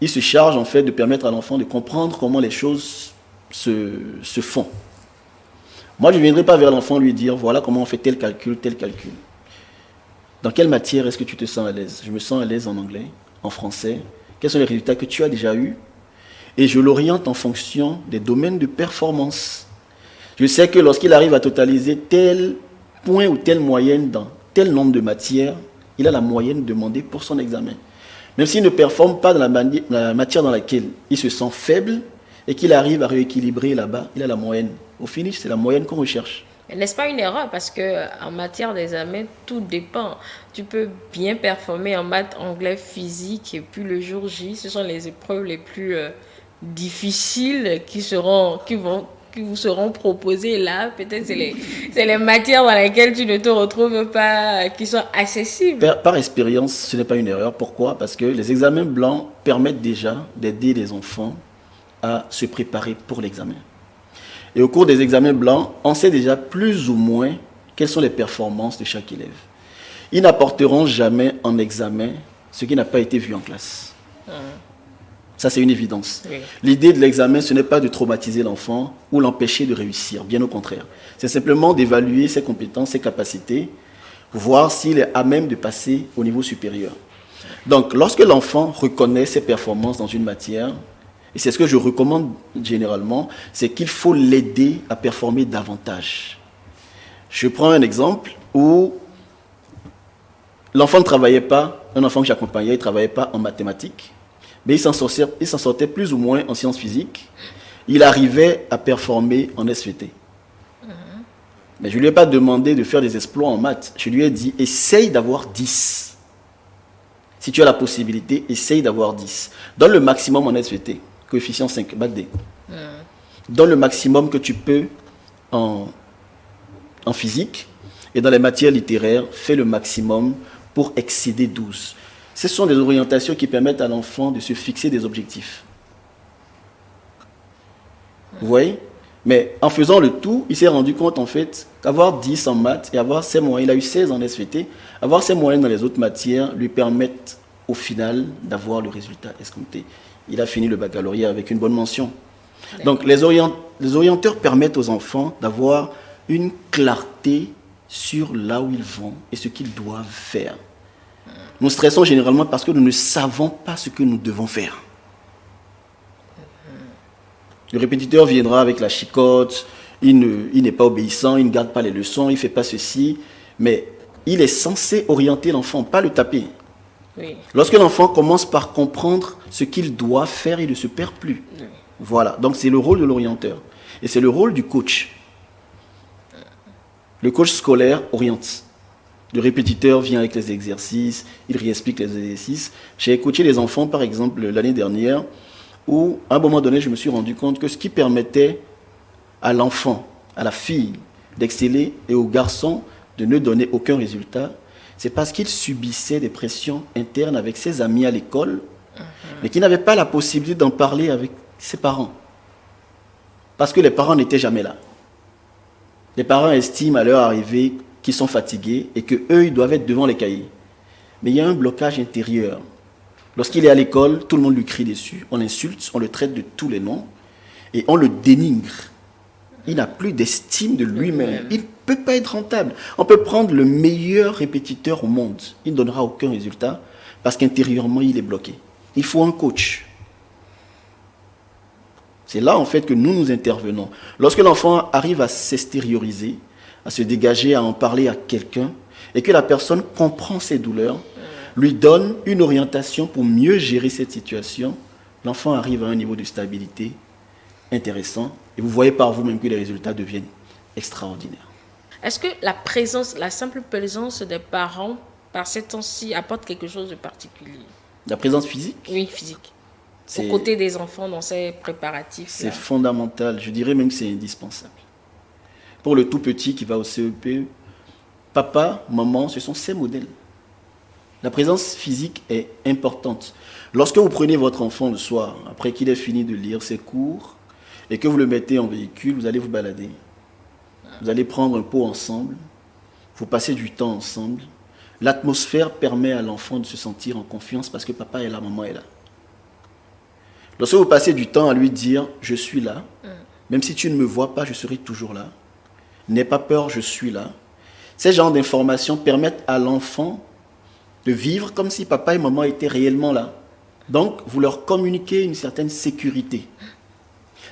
[SPEAKER 2] Il se charge en fait de permettre à l'enfant de comprendre comment les choses se font. Moi, je ne viendrai pas vers l'enfant lui dire, voilà comment on fait tel calcul, tel calcul. Dans quelle matière est-ce que tu te sens à l'aise? Je me sens à l'aise en anglais, en français. Quels sont les résultats que tu as déjà eus? Et je l'oriente en fonction des domaines de performance. Je sais que lorsqu'il arrive à totaliser tel point ou telle moyenne dans tel nombre de matières, il a la moyenne demandée pour son examen. Même s'il ne performe pas dans la matière dans laquelle il se sent faible et qu'il arrive à rééquilibrer là-bas, il a la moyenne. Au finish, c'est la moyenne qu'on recherche.
[SPEAKER 1] N'est-ce pas une erreur? Parce qu'en matière d'examen, tout dépend. Tu peux bien performer en maths, anglais, physique, et puis le jour J, ce sont les épreuves les plus difficiles qui vous seront proposées là. Peut-être c'est les matières dans lesquelles tu ne te retrouves pas, qui sont accessibles.
[SPEAKER 2] Par expérience, ce n'est pas une erreur. Pourquoi? Parce que les examens blancs permettent déjà d'aider les enfants à se préparer pour l'examen. Et au cours des examens blancs, on sait déjà plus ou moins quelles sont les performances de chaque élève. Ils n'apporteront jamais en examen ce qui n'a pas été vu en classe. Ça, c'est une évidence.
[SPEAKER 1] Oui.
[SPEAKER 2] L'idée de l'examen, ce n'est pas de traumatiser l'enfant ou l'empêcher de réussir, bien au contraire. C'est simplement d'évaluer ses compétences, ses capacités, voir s'il est à même de passer au niveau supérieur. Donc, lorsque l'enfant reconnaît ses performances dans une matière, et c'est ce que je recommande généralement, c'est qu'il faut l'aider à performer davantage. Je prends un exemple où l'enfant ne travaillait pas un enfant que j'accompagnais, il ne travaillait pas en mathématiques, mais il s'en sortait plus ou moins en sciences physiques. Il arrivait à performer en SVT. Mais je ne lui ai pas demandé de faire des exploits en maths. Je lui ai dit, essaye d'avoir 10. Si tu as la possibilité, essaye d'avoir 10. Donne le maximum en SVT, coefficient 5, bac D. Donne le maximum que tu peux en physique. Et dans les matières littéraires, fais le maximum pour excéder 12. Ce sont des orientations qui permettent à l'enfant de se fixer des objectifs. Vous voyez? Mais en faisant le tout, il s'est rendu compte en fait qu'avoir 10 en maths et avoir ses moyens, il a eu 16 en SVT, avoir ses moyens dans les autres matières lui permettent au final d'avoir le résultat escompté. Il a fini le baccalauréat avec une bonne mention. Donc les orienteurs permettent aux enfants d'avoir une clarté sur là où ils vont et ce qu'ils doivent faire. Nous stressons généralement parce que nous ne savons pas ce que nous devons faire. Le répétiteur viendra avec la chicotte, il n'est pas obéissant, il ne garde pas les leçons, il ne fait pas ceci, mais il est censé orienter l'enfant, pas le taper. Oui. Lorsque l'enfant commence par comprendre ce qu'il doit faire, il ne se perd plus. Oui. Voilà, donc c'est le rôle de l'orienteur. Et c'est le rôle du coach. Le coach scolaire oriente. Le répétiteur vient avec les exercices, il réexplique les exercices. J'ai coaché les enfants, par exemple, l'année dernière, où, à un moment donné, je me suis rendu compte que ce qui permettait à l'enfant, à la fille, d'exceller et au garçon de ne donner aucun résultat, c'est parce qu'il subissait des pressions internes avec ses amis à l'école, mais qu'il n'avait pas la possibilité d'en parler avec ses parents. Parce que les parents n'étaient jamais là. Les parents estiment à leur arrivée qu'ils sont fatigués et qu'eux, ils doivent être devant les cahiers. Mais il y a un blocage intérieur. Lorsqu'il est à l'école, tout le monde lui crie dessus, on l'insulte, on le traite de tous les noms et on le dénigre. Il n'a plus d'estime de lui-même. Il ne peut pas être rentable. On peut prendre le meilleur répétiteur au monde. Il ne donnera aucun résultat parce qu'intérieurement, il est bloqué. Il faut un coach. C'est là, en fait, que nous intervenons. Lorsque l'enfant arrive à s'extérioriser, à se dégager, à en parler à quelqu'un, et que la personne comprend ses douleurs, lui donne une orientation pour mieux gérer cette situation, l'enfant arrive à un niveau de stabilité intéressant et vous voyez par vous-même que les résultats deviennent extraordinaires.
[SPEAKER 1] Est-ce que la simple présence des parents par ces temps-ci apporte quelque chose de particulier?
[SPEAKER 2] La présence physique?
[SPEAKER 1] Oui, physique. Aux côtés des enfants dans ces préparatifs.
[SPEAKER 2] C'est fondamental, je dirais même que c'est indispensable. Pour le tout petit qui va au CEP, papa, maman, ce sont ses modèles. La présence physique est importante. Lorsque vous prenez votre enfant le soir, après qu'il ait fini de lire ses cours, et que vous le mettez en véhicule, vous allez vous balader. Vous allez prendre un pot ensemble, vous passez du temps ensemble. L'atmosphère permet à l'enfant de se sentir en confiance parce que papa est là, maman est là. Lorsque vous passez du temps à lui dire « je suis là », même si tu ne me vois pas, je serai toujours là. N'aie pas peur, je suis là. Ces genres d'informations permettent à l'enfant de vivre comme si papa et maman étaient réellement là. Donc, vous leur communiquez une certaine sécurité.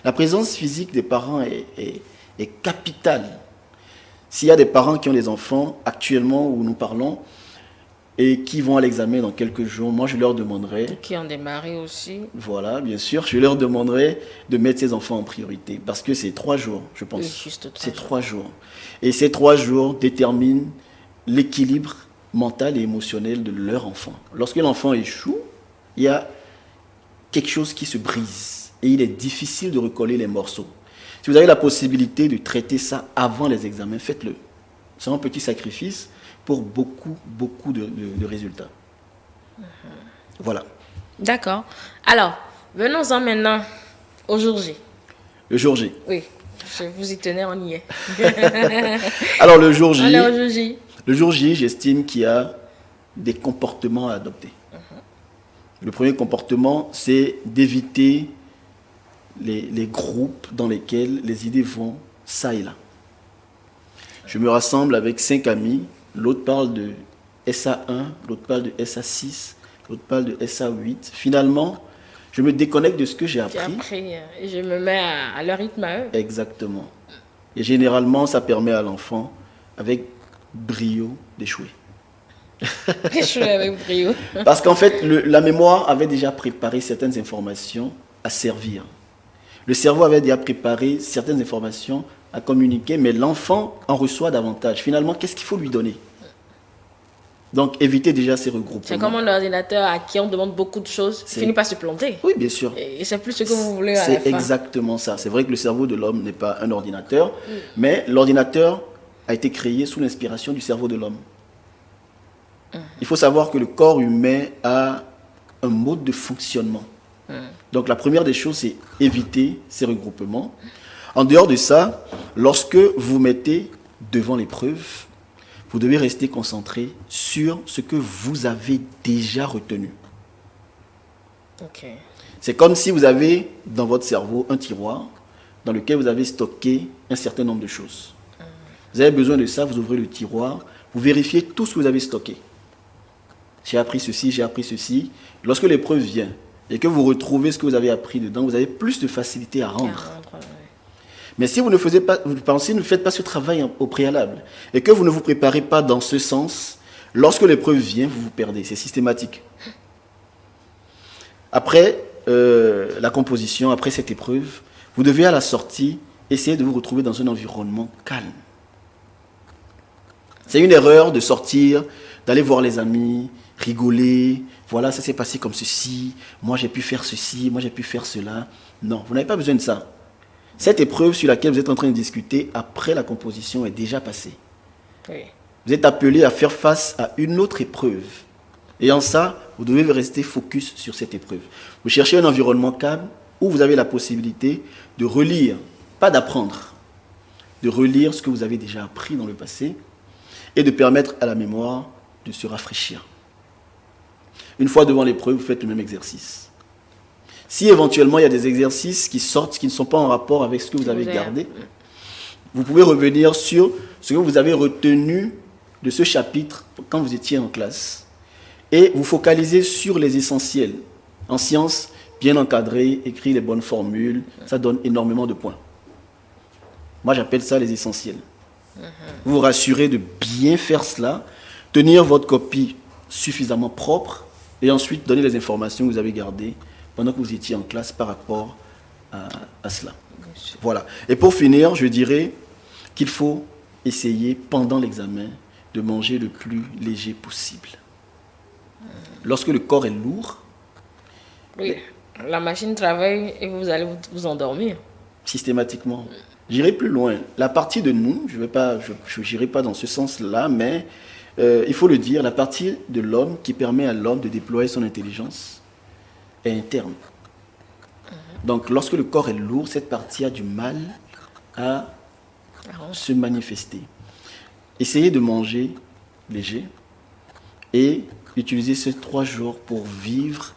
[SPEAKER 2] La présence physique des parents est capitale. S'il y a des parents qui ont des enfants, actuellement où nous parlons, et qui vont à l'examen dans quelques jours, moi je leur demanderai...
[SPEAKER 1] Qui ont démarré aussi.
[SPEAKER 2] Voilà, bien sûr, je leur demanderai de mettre ces enfants en priorité, parce que c'est 3 jours, je pense.
[SPEAKER 1] Oui, juste 3 jours.
[SPEAKER 2] C'est 3 jours. Et ces 3 jours déterminent l'équilibre mental et émotionnel de leur enfant. Lorsque l'enfant échoue, il y a quelque chose qui se brise et il est difficile de recoller les morceaux. Si vous avez la possibilité de traiter ça avant les examens, faites-le. C'est un petit sacrifice pour beaucoup de résultats. Voilà.
[SPEAKER 1] D'accord. Alors, venons-en maintenant au jour J.
[SPEAKER 2] Le jour J.
[SPEAKER 1] Oui, je vous y tenais, on y est.
[SPEAKER 2] Alors, le jour J.
[SPEAKER 1] Alors, le jour J.
[SPEAKER 2] Le jour J, j'estime qu'il y a des comportements à adopter. Le premier comportement, c'est d'éviter les groupes dans lesquels les idées vont ça et là. Je me rassemble avec 5 amis, l'autre parle de SA1, l'autre parle de SA6, l'autre parle de SA8. Finalement, je me déconnecte de ce que j'ai appris.
[SPEAKER 1] Et je me mets à leur rythme à eux.
[SPEAKER 2] Exactement. Et généralement, ça permet à l'enfant, avec brio, d'échouer.
[SPEAKER 1] Échouer avec brio.
[SPEAKER 2] Parce qu'en fait, la mémoire avait déjà préparé certaines informations à servir. Le cerveau avait déjà préparé certaines informations à communiquer, mais l'enfant en reçoit davantage. Finalement, qu'est-ce qu'il faut lui donner? Donc, évitez déjà ces regroupements.
[SPEAKER 1] C'est comme un ordinateur à qui on demande beaucoup de choses, finit par se planter.
[SPEAKER 2] Oui, bien sûr.
[SPEAKER 1] Et c'est plus ce que vous voulez à la fin.
[SPEAKER 2] C'est exactement ça. C'est vrai que le cerveau de l'homme n'est pas un ordinateur, mais l'ordinateur a été créé sous l'inspiration du cerveau de l'homme. Il faut savoir que le corps humain a un mode de fonctionnement. Donc la première des choses, c'est éviter ces regroupements. En dehors de ça, lorsque vous mettez devant l'épreuve, vous devez rester concentré sur ce que vous avez déjà retenu.
[SPEAKER 1] Okay.
[SPEAKER 2] C'est comme si vous avez dans votre cerveau un tiroir dans lequel vous avez stocké un certain nombre de choses. Vous avez besoin de ça, vous ouvrez le tiroir, vous vérifiez tout ce que vous avez stocké. J'ai appris ceci, j'ai appris ceci. Lorsque l'épreuve vient et que vous retrouvez ce que vous avez appris dedans, vous avez plus de facilité à rendre. Mais si vous ne faites pas ce travail au préalable et que vous ne vous préparez pas dans ce sens, lorsque l'épreuve vient, vous vous perdez. C'est systématique. Après la composition, après cette épreuve, vous devez à la sortie essayer de vous retrouver dans un environnement calme. C'est une erreur de sortir, d'aller voir les amis, rigoler. Voilà, ça s'est passé comme ceci. Moi, j'ai pu faire ceci. Moi, j'ai pu faire cela. Non, vous n'avez pas besoin de ça. Cette épreuve sur laquelle vous êtes en train de discuter après la composition est déjà passée.
[SPEAKER 1] Oui.
[SPEAKER 2] Vous êtes appelé à faire face à une autre épreuve. Et en ça, vous devez rester focus sur cette épreuve. Vous cherchez un environnement calme où vous avez la possibilité de relire, pas d'apprendre, de relire ce que vous avez déjà appris dans le passé et de permettre à la mémoire de se rafraîchir. Une fois devant l'épreuve, vous faites le même exercice. Si éventuellement il y a des exercices qui sortent, qui ne sont pas en rapport avec ce que vous avez gardé, vous pouvez revenir sur ce que vous avez retenu de ce chapitre quand vous étiez en classe et vous focaliser sur les essentiels. En sciences, bien encadré, écrit les bonnes formules, ça donne énormément de points. Moi, j'appelle ça les essentiels. Vous vous rassurez de bien faire cela, tenir votre copie suffisamment propre et ensuite donner les informations que vous avez gardées pendant que vous étiez en classe par rapport à cela. Voilà. Et pour finir, je dirais qu'il faut essayer pendant l'examen de manger le plus léger possible. Lorsque le corps est lourd,
[SPEAKER 1] oui, la machine travaille et vous allez vous endormir.
[SPEAKER 2] Systématiquement. J'irai plus loin. La partie de nous, je n'irai pas dans ce sens-là, mais il faut le dire, la partie de l'homme qui permet à l'homme de déployer son intelligence est interne. Donc, lorsque le corps est lourd, cette partie a du mal à se manifester. Essayez de manger léger et utiliser ces 3 jours pour vivre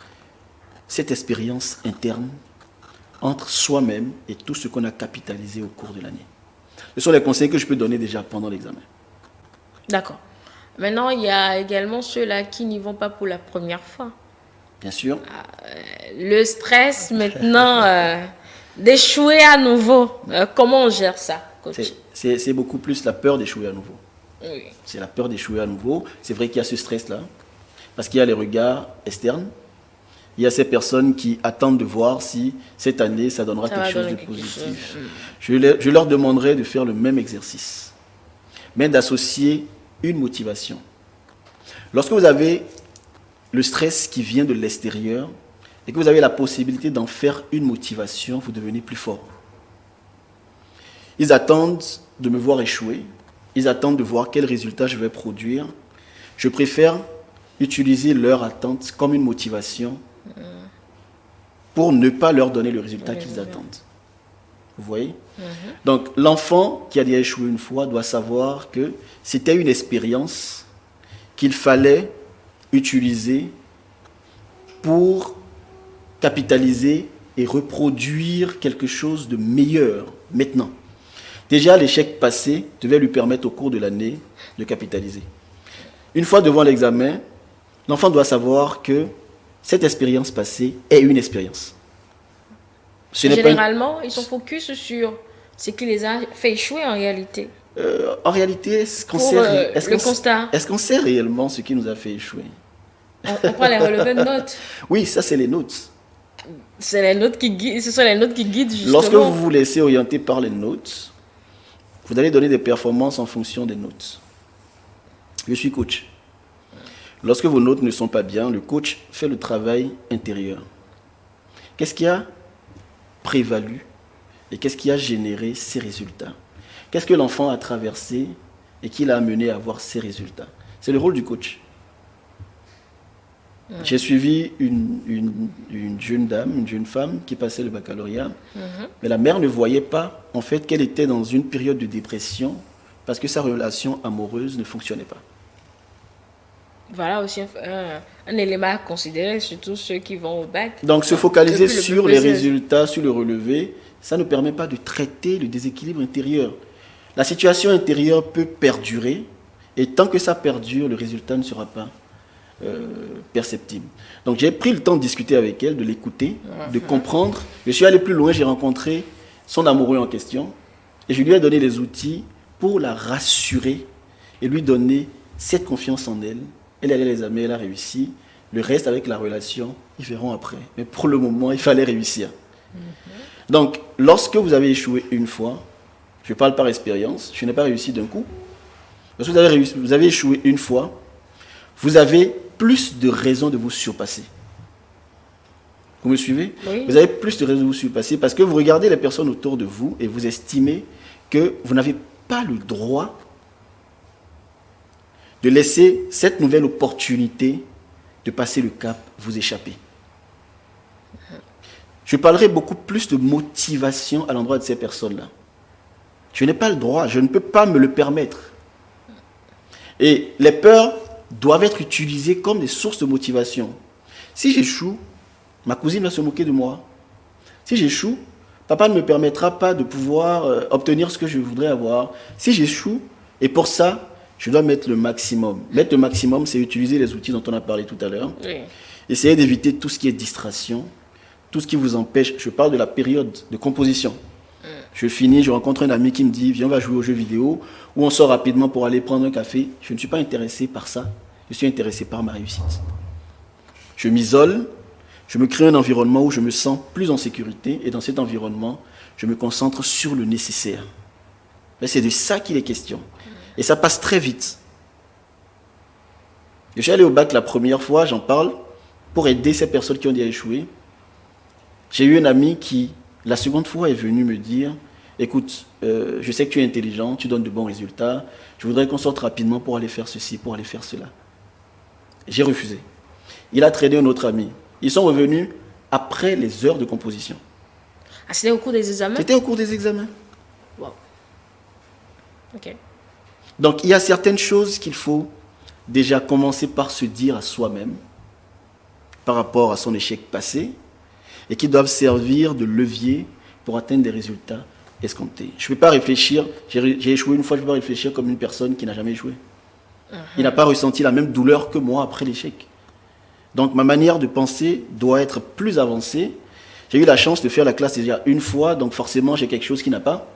[SPEAKER 2] cette expérience interne entre soi-même et tout ce qu'on a capitalisé au cours de l'année. Ce sont les conseils que je peux donner déjà pendant l'examen.
[SPEAKER 1] D'accord. Maintenant, il y a également ceux-là qui n'y vont pas pour la première fois.
[SPEAKER 2] Bien sûr.
[SPEAKER 1] Le stress maintenant d'échouer à nouveau. Comment on gère ça, coach?
[SPEAKER 2] C'est beaucoup plus la peur d'échouer à nouveau.
[SPEAKER 1] Oui.
[SPEAKER 2] C'est la peur d'échouer à nouveau. C'est vrai qu'il y a ce stress-là, parce qu'il y a les regards externes. Il y a ces personnes qui attendent de voir si cette année, ça donnera quelque chose de positif. Je leur demanderai de faire le même exercice, mais d'associer une motivation. Lorsque vous avez le stress qui vient de l'extérieur et que vous avez la possibilité d'en faire une motivation, vous devenez plus fort. Ils attendent de me voir échouer. Ils attendent de voir quel résultat je vais produire. Je préfère utiliser leur attente comme une motivation pour ne pas leur donner le résultat qu'ils attendent. Vous voyez? Donc, l'enfant qui a déjà échoué une fois doit savoir que c'était une expérience qu'il fallait utiliser pour capitaliser et reproduire quelque chose de meilleur maintenant. Déjà, l'échec passé devait lui permettre au cours de l'année de capitaliser. Une fois devant l'examen, l'enfant doit savoir que cette expérience passée est une expérience.
[SPEAKER 1] Généralement, ils sont focus sur ce qui les a fait échouer en réalité.
[SPEAKER 2] En réalité, est-ce qu'on sait réellement ce qui nous a fait échouer?
[SPEAKER 1] On prend les relevés de notes.
[SPEAKER 2] Oui, ça c'est les notes.
[SPEAKER 1] C'est les notes qui guident, ce sont les notes qui guident justement.
[SPEAKER 2] Lorsque vous vous laissez orienter par les notes, vous allez donner des performances en fonction des notes. Je suis coach. Lorsque vos notes ne sont pas bien, le coach fait le travail intérieur. Qu'est-ce qui a prévalu et qu'est-ce qui a généré ces résultats? Qu'est-ce que l'enfant a traversé et qui l'a amené à avoir ces résultats? C'est le rôle du coach. J'ai suivi une jeune dame, une jeune femme qui passait le baccalauréat, mais la mère ne voyait pas en fait qu'elle était dans une période de dépression parce que sa relation amoureuse ne fonctionnait pas.
[SPEAKER 1] Voilà aussi un élément à considérer, surtout ceux qui vont au bac.
[SPEAKER 2] Donc se focaliser sur les résultats, sur le relevé, ça ne permet pas de traiter le déséquilibre intérieur. La situation intérieure peut perdurer et tant que ça perdure, le résultat ne sera pas perceptible. Donc j'ai pris le temps de discuter avec elle, de l'écouter, de comprendre. Je suis allé plus loin, j'ai rencontré son amoureux en question et je lui ai donné les outils pour la rassurer et lui donner cette confiance en elle. Elle allait les amener, elle a réussi. Le reste avec la relation, ils verront après. Mais pour le moment, il fallait réussir. Donc, lorsque vous avez échoué une fois, je parle par expérience, je n'ai pas réussi d'un coup. Lorsque vous avez échoué une fois, vous avez plus de raisons de vous surpasser. Vous me suivez?
[SPEAKER 1] Oui.
[SPEAKER 2] Vous avez plus de raisons de vous surpasser parce que vous regardez les personnes autour de vous et vous estimez que vous n'avez pas le droit de laisser cette nouvelle opportunité de passer le cap vous échapper. Je parlerai beaucoup plus de motivation à l'endroit de ces personnes-là. Je n'ai pas le droit, je ne peux pas me le permettre. Et les peurs doivent être utilisées comme des sources de motivation. Si j'échoue, ma cousine va se moquer de moi. Si j'échoue, papa ne me permettra pas de pouvoir obtenir ce que je voudrais avoir. Si j'échoue, et pour ça, je dois mettre le maximum. Mettre le maximum, c'est utiliser les outils dont on a parlé tout à l'heure. Oui. Essayer d'éviter tout ce qui est distraction, tout ce qui vous empêche. Je parle de la période de composition. Je finis, je rencontre un ami qui me dit « Viens, on va jouer aux jeux vidéo » ou on sort rapidement pour aller prendre un café. Je ne suis pas intéressé par ça. Je suis intéressé par ma réussite. Je m'isole, je me crée un environnement où je me sens plus en sécurité et dans cet environnement, je me concentre sur le nécessaire. Mais c'est de ça qu'il est question. Et ça passe très vite. Je suis allé au bac la première fois, j'en parle, pour aider ces personnes qui ont déjà échoué. J'ai eu un ami qui, la seconde fois, est venu me dire « Écoute, je sais que tu es intelligent, tu donnes de bons résultats, je voudrais qu'on sorte rapidement pour aller faire ceci, pour aller faire cela. » J'ai refusé. Il a traîné un autre ami. Ils sont revenus après les heures de composition.
[SPEAKER 1] Ah, c'était au cours des examens?
[SPEAKER 2] C'était au cours des examens.
[SPEAKER 1] Wow. Ok.
[SPEAKER 2] Donc, il y a certaines choses qu'il faut déjà commencer par se dire à soi-même par rapport à son échec passé et qui doivent servir de levier pour atteindre des résultats escomptés. Je ne peux pas réfléchir, j'ai échoué une fois, je ne peux pas réfléchir comme une personne qui n'a jamais échoué. Il n'a pas ressenti la même douleur que moi après l'échec. Donc, ma manière de penser doit être plus avancée. J'ai eu la chance de faire la classe déjà une fois, donc forcément, j'ai quelque chose qui n'a pas.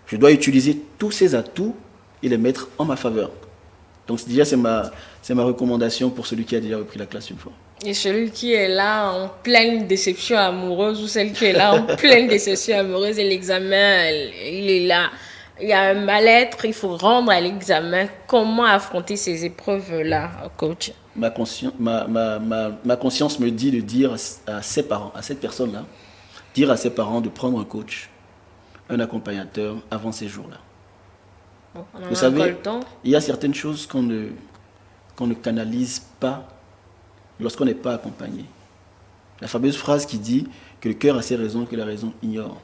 [SPEAKER 2] Je dois utiliser tous ces atouts et les mettre en ma faveur. Donc, déjà, c'est ma recommandation pour celui qui a déjà repris la classe une fois.
[SPEAKER 1] Et celui qui est là en pleine déception amoureuse ou celle qui est là en pleine déception amoureuse et l'examen, il est là. Il y a un mal-être, il faut rendre à l'examen. Comment affronter ces épreuves-là, coach?
[SPEAKER 2] Ma conscience me dit de dire à ses parents, à cette personne-là, dire à ses parents de prendre un coach, un accompagnateur avant ces jours-là.
[SPEAKER 1] Bon,
[SPEAKER 2] vous savez, il y a certaines choses qu'on ne canalise pas lorsqu'on n'est pas accompagné. La fameuse phrase qui dit que le cœur a ses raisons que la raison ignore.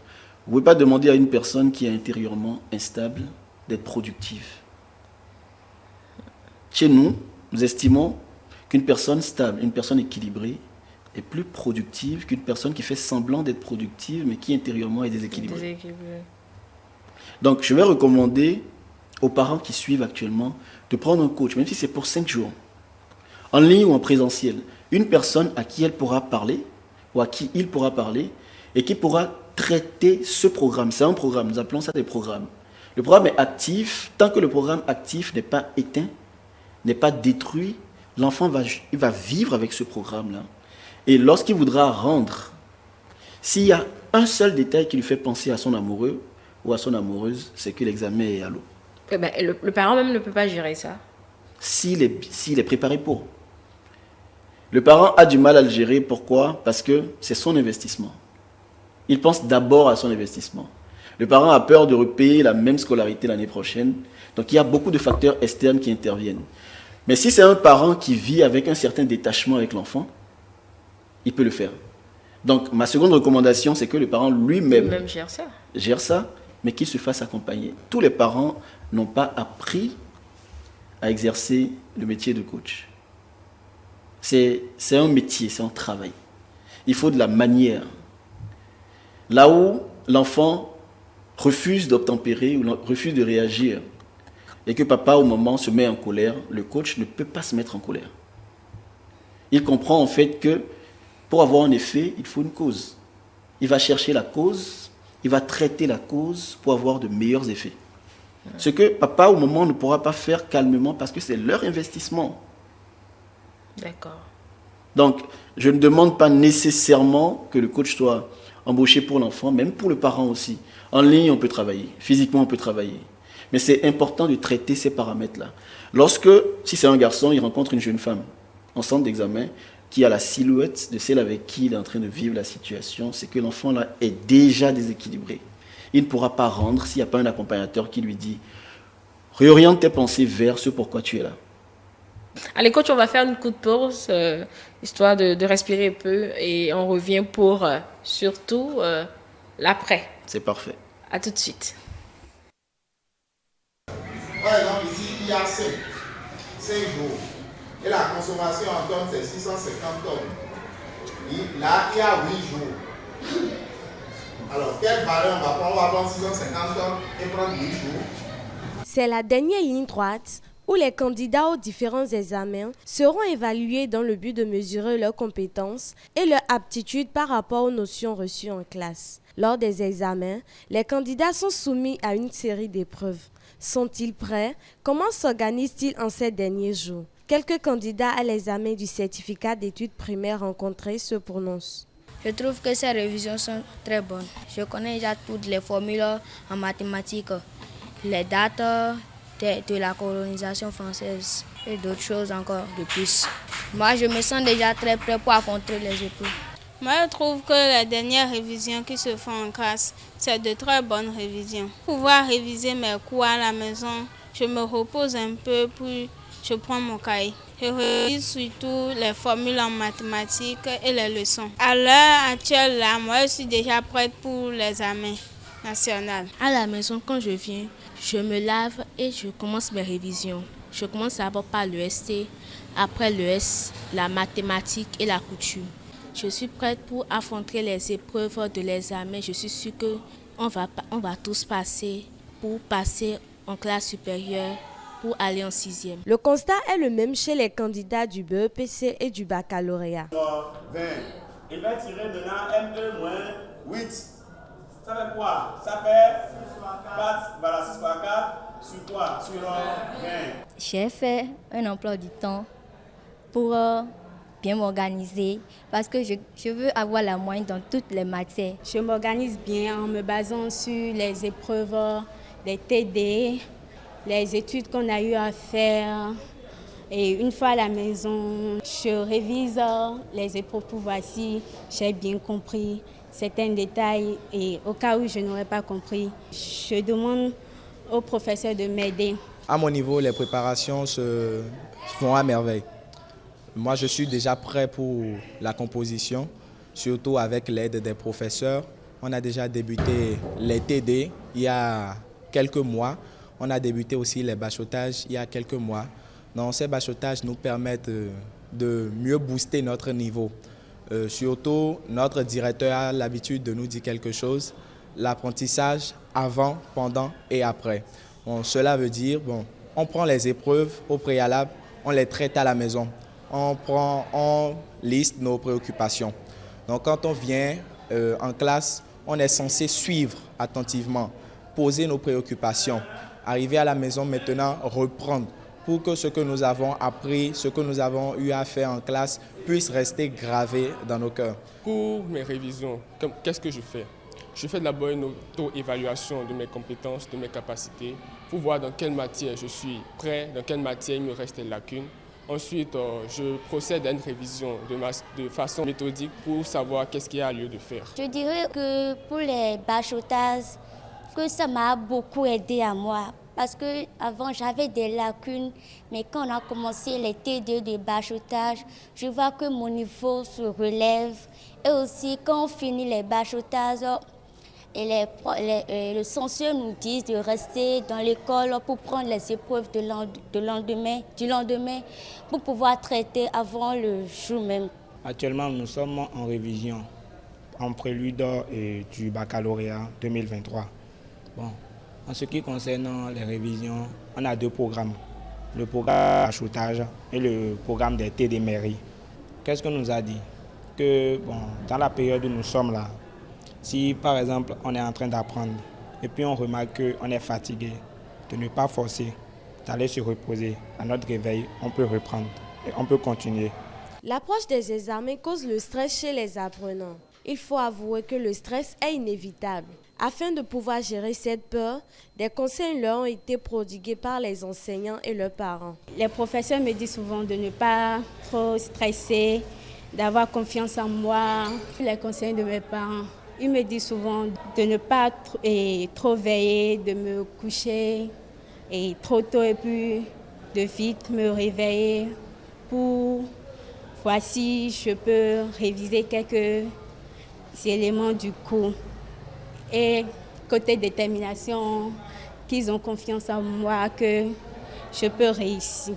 [SPEAKER 2] Vous ne pouvez pas demander à une personne qui est intérieurement instable d'être productive. Chez nous, nous estimons qu'une personne stable, une personne équilibrée est plus productive qu'une personne qui fait semblant d'être productive mais qui intérieurement est déséquilibrée. Donc, je vais recommander aux parents qui suivent actuellement de prendre un coach, même si c'est pour 5 jours, en ligne ou en présentiel, une personne à qui elle pourra parler ou à qui il pourra parler et qui pourra traiter ce programme. C'est un programme, nous appelons ça des programmes. Le programme est actif. Tant que le programme actif n'est pas éteint, n'est pas détruit, l'enfant il va vivre avec ce programme-là. Et lorsqu'il voudra rendre, s'il y a un seul détail qui lui fait penser à son amoureux ou à son amoureuse, c'est que l'examen est à l'eau.
[SPEAKER 1] Le parent même ne peut pas gérer ça.
[SPEAKER 2] S'il est préparé pour. Le parent a du mal à le gérer. Pourquoi? Parce que c'est son investissement. Il pense d'abord à son investissement. Le parent a peur de repayer la même scolarité l'année prochaine. Donc il y a beaucoup de facteurs externes qui interviennent. Mais si c'est un parent qui vit avec un certain détachement avec l'enfant, il peut le faire. Donc ma seconde recommandation, c'est que le parent lui-même gère ça, mais qu'il se fasse accompagner. Tous les parents n'ont pas appris à exercer le métier de coach. C'est un métier, c'est un travail. Il faut de la manière. Là où l'enfant refuse d'obtempérer ou refuse de réagir et que papa au moment se met en colère, le coach ne peut pas se mettre en colère. Il comprend en fait que pour avoir un effet, il faut une cause. Il va chercher la cause, il va traiter la cause pour avoir de meilleurs effets. Ce que papa au moment ne pourra pas faire calmement parce que c'est leur investissement.
[SPEAKER 1] D'accord.
[SPEAKER 2] Donc, je ne demande pas nécessairement que le coach soit embauché pour l'enfant, même pour le parent aussi. En ligne, on peut travailler. Physiquement, on peut travailler. Mais c'est important de traiter ces paramètres-là. Si c'est un garçon, il rencontre une jeune femme en centre d'examen qui a la silhouette de celle avec qui il est en train de vivre la situation, c'est que l'enfant là est déjà déséquilibré. Il ne pourra pas rendre s'il n'y a pas un accompagnateur qui lui dit « Réoriente tes pensées vers ce pourquoi tu es là ».
[SPEAKER 1] Allez, coach, on va faire une coup de pause, histoire de respirer un peu, et on revient pour surtout l'après.
[SPEAKER 2] C'est parfait.
[SPEAKER 1] À tout de suite.
[SPEAKER 4] Par exemple, ici, il y a 5 jours. Et la consommation en tonnes, c'est 650 tonnes. Et là, il y a 8 jours. Alors, quelle valeur on va prendre? On va prendre 650 tonnes et prendre 8 jours.
[SPEAKER 5] C'est la dernière ligne droite où les candidats aux différents examens seront évalués dans le but de mesurer leurs compétences et leur aptitude par rapport aux notions reçues en classe. Lors des examens, les candidats sont soumis à une série d'épreuves. Sont-ils prêts? Comment s'organisent-ils en ces derniers jours? Quelques candidats à l'examen du certificat d'études primaires rencontrés se prononcent.
[SPEAKER 6] Je trouve que ces révisions sont très bonnes. Je connais déjà toutes les formules en mathématiques, les dates de la colonisation française et d'autres choses encore de plus. Moi, je me sens déjà très prêt pour affronter les épreuves.
[SPEAKER 7] Moi, je trouve que les dernières révisions qui se font en classe, c'est de très bonnes révisions. Pour pouvoir réviser mes cours à la maison, je me repose un peu, puis je prends mon cahier. Je révise surtout les formules en mathématiques et les leçons. À l'heure actuelle, là, moi, je suis déjà prête pour l'examen national.
[SPEAKER 8] À la maison, quand je viens, je me lave et je commence mes révisions. Je commence d'abord par le ST, après le S, la mathématique et la couture. Je suis prête pour affronter les épreuves de l'examen. Je suis sûre qu'on va tous passer pour passer en classe supérieure pour aller en 6e.
[SPEAKER 5] Le constat est le même chez les candidats du BEPC et du baccalauréat.
[SPEAKER 4] 20.
[SPEAKER 9] Il va tirer maintenant ME-8. Ça fait quoi? Ça fait 4, voilà, 6 par 4, sur quoi? Sur 20.
[SPEAKER 10] J'ai fait un emploi du temps pour bien m'organiser parce que je veux avoir la moyenne dans toutes les matières.
[SPEAKER 11] Je m'organise bien en me basant sur les épreuves des TD, les études qu'on a eu à faire. Et une fois à la maison, je révise les épreuves pour voir si j'ai bien compris certains détails. Et au cas où je n'aurais pas compris, je demande au professeur de m'aider.
[SPEAKER 12] À mon niveau, les préparations se font à merveille. Moi, je suis déjà prêt pour la composition, surtout avec l'aide des professeurs. On a déjà débuté les TD il y a quelques mois. On a débuté aussi les bachotages il y a quelques mois. Donc, ces bachotages nous permettent de mieux booster notre niveau. Surtout, notre directeur a l'habitude de nous dire quelque chose, l'apprentissage avant, pendant et après. Bon, cela veut dire, on prend les épreuves au préalable, on les traite à la maison. On liste nos préoccupations. Donc, quand on vient en classe, on est censé suivre attentivement poser nos préoccupations. Arriver à la maison maintenant, reprendre pour que ce que nous avons appris, ce que nous avons eu à faire en classe puisse rester gravé dans nos cœurs.
[SPEAKER 13] Pour mes révisions, qu'est-ce que je fais? Je fais d'abord une auto-évaluation de mes compétences, de mes capacités, pour voir dans quelle matière je suis prêt, dans quelle matière il me reste des lacunes. Ensuite, je procède à une révision de façon méthodique pour savoir qu'est-ce qu'il y a lieu de faire.
[SPEAKER 14] Je dirais que pour les bachotages, que ça m'a beaucoup aidé à moi. Parce qu'avant, j'avais des lacunes, mais quand on a commencé les T2 de bachotage, je vois que mon niveau se relève. Et aussi, quand on finit les bachotages, le censeur nous dit de rester dans l'école pour prendre les épreuves du lendemain pour pouvoir traiter avant le jour même.
[SPEAKER 15] Actuellement, nous sommes en révision, en prélude du baccalauréat 2023. Bon, en ce qui concerne les révisions, on a 2 programmes. Le programme bachotage et le programme des T des mairies. Qu'est-ce qu'on nous a dit? Que dans la période où nous sommes là, si par exemple on est en train d'apprendre et puis on remarque qu'on est fatigué, de ne pas forcer, d'aller se reposer. À notre réveil, on peut reprendre et on peut continuer.
[SPEAKER 5] L'approche des examens cause le stress chez les apprenants. Il faut avouer que le stress est inévitable. Afin de pouvoir gérer cette peur, des conseils leur ont été prodigués par les enseignants et leurs parents.
[SPEAKER 11] Les professeurs me disent souvent de ne pas trop stresser, d'avoir confiance en moi. Les conseils de mes parents, ils me disent souvent de ne pas trop veiller, de me coucher trop tôt et puis de vite me réveiller pour voir si je peux réviser quelques éléments du cours. Et côté détermination, qu'ils ont confiance en moi, que je peux réussir.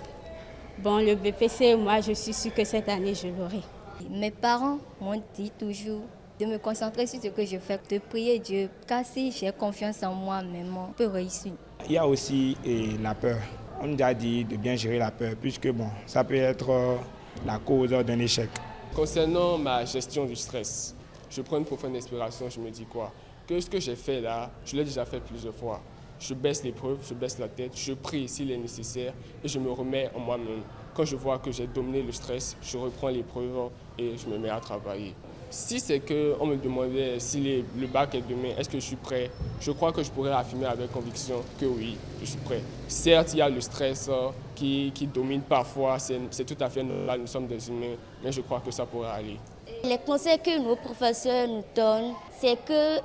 [SPEAKER 11] Bon, le BPC, moi, je suis sûre que cette année, je l'aurai.
[SPEAKER 10] Mes parents m'ont dit toujours de me concentrer sur ce que je fais, de prier Dieu, car si j'ai confiance en moi-même, on peut réussir.
[SPEAKER 15] Il y a aussi la peur. On nous a dit de bien gérer la peur, puisque ça peut être la cause d'un échec.
[SPEAKER 13] Concernant ma gestion du stress, je prends une profonde inspiration, je me dis quoi? Que ce que j'ai fait là, je l'ai déjà fait plusieurs fois. Je baisse l'épreuve, je baisse la tête, je prie s'il est nécessaire et je me remets en moi-même. Quand je vois que j'ai dominé le stress, je reprends l'épreuve et je me mets à travailler. Si c'est qu'on me demandait si le bac est demain, est-ce que je suis prêt? Je crois que je pourrais affirmer avec conviction que oui, je suis prêt. Certes, il y a le stress qui domine parfois, c'est tout à fait normal, nous sommes des humains, mais je crois que ça pourrait aller.
[SPEAKER 14] Les conseils que nos professeurs nous donnent, c'est que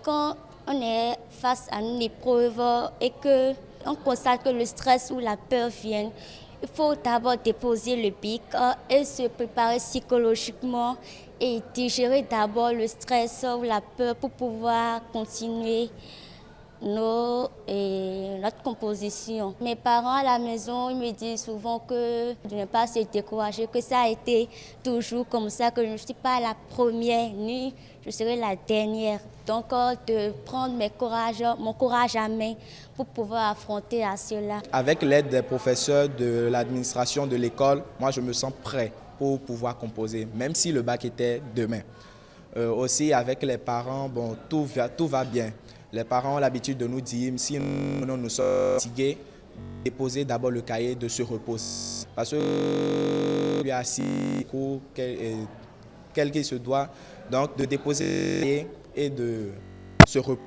[SPEAKER 14] quand on est face à une épreuve et qu'on constate que le stress ou la peur viennent, il faut d'abord déposer le bic et se préparer psychologiquement et digérer d'abord le stress ou la peur pour pouvoir continuer notre composition. Mes parents à la maison, ils me disent souvent que de ne pas se décourager, que ça a été toujours comme ça, que je ne suis pas la première, ni je serai la dernière. Donc de prendre mon courage à main pour pouvoir affronter à cela.
[SPEAKER 12] Avec l'aide des professeurs de l'administration de l'école, moi je me sens prêt pour pouvoir composer, même si le bac était demain. Aussi avec les parents, tout va bien. Les parents ont l'habitude de nous dire, si nous sommes fatigués, déposer d'abord le cahier, de se reposer. Parce que lui a assis quel qu'il se doit, donc de déposer le cahier et de se reposer.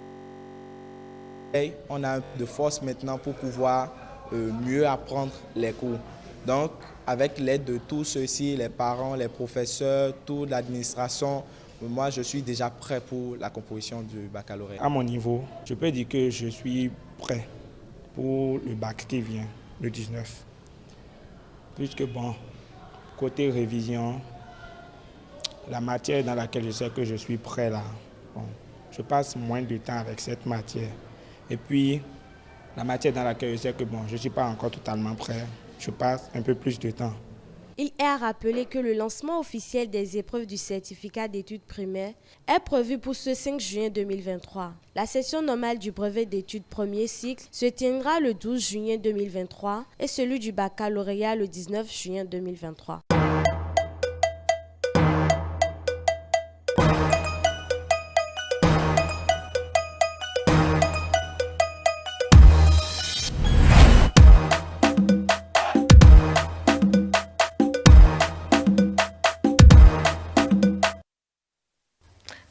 [SPEAKER 12] On a un peu de force maintenant pour pouvoir mieux apprendre les cours. Donc, avec l'aide de tous ceux-ci, les parents, les professeurs, toute l'administration, moi, je suis déjà prêt pour la composition du baccalauréat.
[SPEAKER 15] À mon niveau, je peux dire que je suis prêt pour le bac qui vient, le 19. Puisque, côté révision, la matière dans laquelle je sais que je suis prêt là, je passe moins de temps avec cette matière. Et puis, la matière dans laquelle je sais que je ne suis pas encore totalement prêt, je passe un peu plus de temps.
[SPEAKER 5] Il est à rappeler que le lancement officiel des épreuves du certificat d'études primaires est prévu pour ce 5 juin 2023. La session normale du brevet d'études premier cycle se tiendra le 12 juin 2023 et celui du baccalauréat le 19 juin 2023.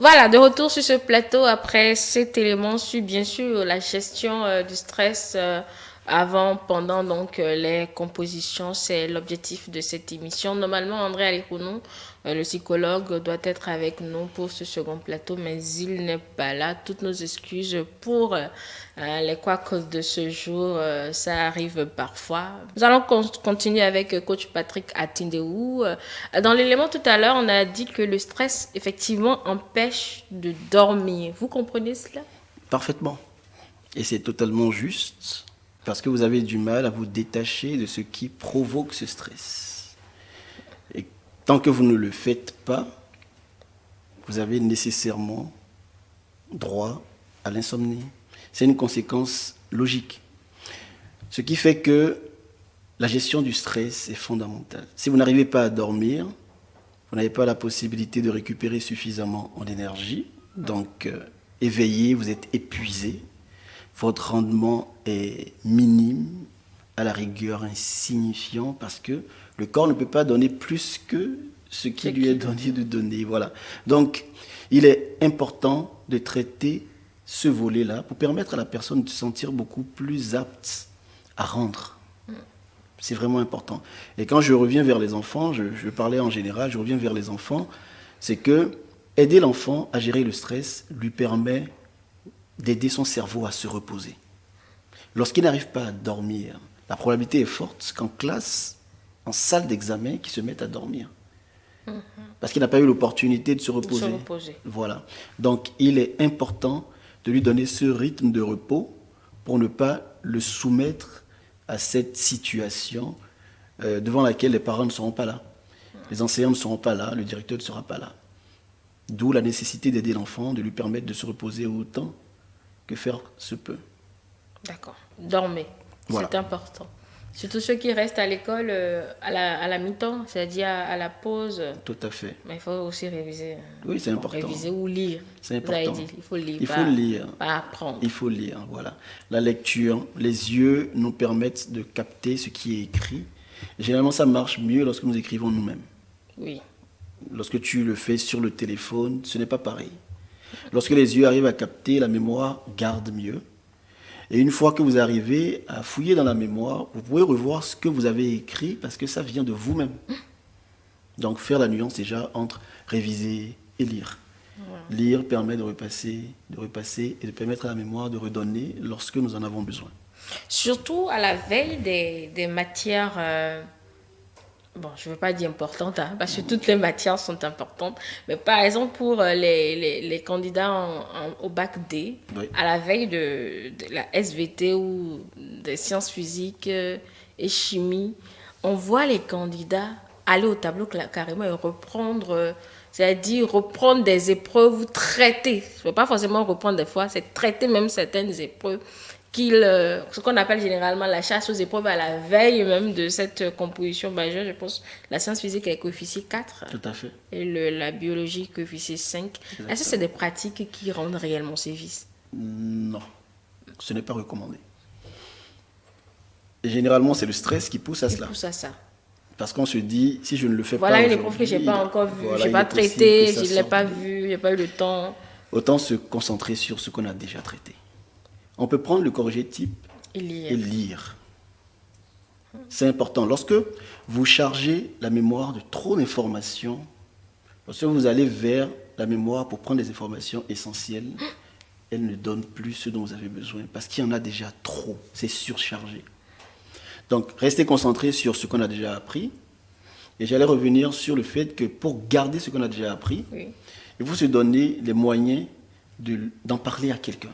[SPEAKER 1] Voilà, de retour sur ce plateau après cet élément sur, bien sûr, la gestion du stress avant, pendant donc les compositions. C'est l'objectif de cette émission. Normalement, André Alikounou, le psychologue, doit être avec nous pour ce second plateau, mais il n'est pas là. Toutes nos excuses pour les couacs de ce jour, ça arrive parfois. Nous allons continuer avec coach Patrick Atindeou. Dans l'élément tout à l'heure, on a dit que le stress, effectivement, empêche de dormir. Vous comprenez cela?
[SPEAKER 2] Parfaitement. Et c'est totalement juste, parce que vous avez du mal à vous détacher de ce qui provoque ce stress. Et tant que vous ne le faites pas, vous avez nécessairement droit à l'insomnie. C'est une conséquence logique. Ce qui fait que la gestion du stress est fondamentale. Si vous n'arrivez pas à dormir, vous n'avez pas la possibilité de récupérer suffisamment en énergie. Donc, éveillé, vous êtes épuisé. Votre rendement est minime, à la rigueur insignifiant, parce que le corps ne peut pas donner plus que ce qui lui est donné de donner. Voilà. Donc, il est important de traiter ce volet-là pour permettre à la personne de se sentir beaucoup plus apte à rendre. C'est vraiment important. Et quand je reviens vers les enfants, je parlais en général, je reviens vers les enfants, c'est que aider l'enfant à gérer le stress lui permet d'aider son cerveau à se reposer. Lorsqu'il n'arrive pas à dormir, la probabilité est forte qu'en classe, en salle d'examen, qu'il se mette à dormir. Parce qu'il n'a pas eu l'opportunité de se reposer. Voilà. Donc, il est important de lui donner ce rythme de repos pour ne pas le soumettre à cette situation devant laquelle les parents ne seront pas là. Les enseignants ne seront pas là, le directeur ne sera pas là. D'où la nécessité d'aider l'enfant, de lui permettre de se reposer autant que faire se peut.
[SPEAKER 1] D'accord. Dormez. Voilà. C'est important. Surtout ceux qui restent à l'école à la mi-temps, c'est-à-dire à la pause.
[SPEAKER 2] Tout à fait.
[SPEAKER 1] Mais il faut aussi réviser.
[SPEAKER 2] Oui, c'est important.
[SPEAKER 1] Réviser ou lire.
[SPEAKER 2] C'est important.
[SPEAKER 1] Vous avez dit, il faut lire.
[SPEAKER 2] Il faut lire.
[SPEAKER 1] Pas apprendre.
[SPEAKER 2] Il faut lire, voilà. La lecture, les yeux nous permettent de capter ce qui est écrit. Et généralement, ça marche mieux lorsque nous écrivons nous-mêmes.
[SPEAKER 1] Oui.
[SPEAKER 2] Lorsque tu le fais sur le téléphone, ce n'est pas pareil. Lorsque les yeux arrivent à capter, la mémoire garde mieux. Et une fois que vous arrivez à fouiller dans la mémoire, vous pouvez revoir ce que vous avez écrit parce que ça vient de vous-même. Donc faire la nuance déjà entre réviser et lire. Ouais. Lire permet de repasser et de permettre à la mémoire de redonner lorsque nous en avons besoin.
[SPEAKER 1] Surtout à la veille des matières... Bon, je ne veux pas dire importantes, parce que toutes les matières sont importantes. Mais par exemple, pour les candidats au bac D, oui, à la veille de la SVT ou des sciences physiques et chimie, on voit les candidats aller au tableau carrément et reprendre, c'est-à-dire reprendre des épreuves ou traiter. Je ne veux pas forcément reprendre des fois, c'est traiter même certaines épreuves. Ce qu'on appelle généralement la chasse aux épreuves à la veille même de cette composition majeure, je pense la science physique est coefficient 4.
[SPEAKER 2] Tout à fait.
[SPEAKER 1] Et la biologie coefficient 5. Exactement. Est-ce que c'est des pratiques qui rendent réellement service?
[SPEAKER 2] Non, ce n'est pas recommandé. Et généralement, c'est le stress qui pousse à cela.
[SPEAKER 1] Pousse à ça.
[SPEAKER 2] Parce qu'on se dit, si je ne le fais pas
[SPEAKER 1] voilà une épreuve que je n'ai pas encore vue, je n'ai pas traité, je ne l'ai pas vue, je n'ai pas eu le temps.
[SPEAKER 2] Autant se concentrer sur ce qu'on a déjà traité. On peut prendre le corrigé type et lire. C'est important. Lorsque vous chargez la mémoire de trop d'informations, lorsque vous allez vers la mémoire pour prendre des informations essentielles, elle ne donne plus ce dont vous avez besoin parce qu'il y en a déjà trop. C'est surchargé. Donc, restez concentrés sur ce qu'on a déjà appris. Et j'allais revenir sur le fait que pour garder ce qu'on a déjà appris, oui, il faut se donner les moyens d'en parler à quelqu'un.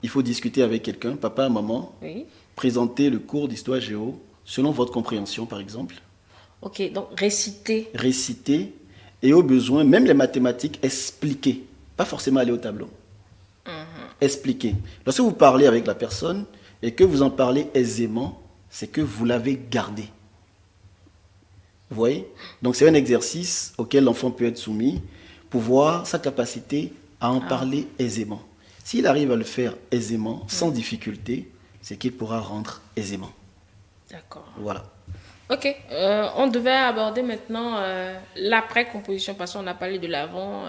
[SPEAKER 2] Il faut discuter avec quelqu'un, papa, maman, oui, présenter le cours d'histoire géo selon votre compréhension, par exemple.
[SPEAKER 1] Ok, donc réciter.
[SPEAKER 2] Réciter et au besoin, même les mathématiques, expliquer. Pas forcément aller au tableau. Expliquer. Lorsque vous parlez avec la personne et que vous en parlez aisément, c'est que vous l'avez gardé. Vous voyez? Donc c'est un exercice auquel l'enfant peut être soumis pour voir sa capacité à en parler aisément. S'il arrive à le faire aisément, sans difficulté, c'est qu'il pourra rendre aisément.
[SPEAKER 1] D'accord.
[SPEAKER 2] Voilà.
[SPEAKER 1] Ok. On devait aborder maintenant l'après-composition, parce qu'on a parlé de l'avant.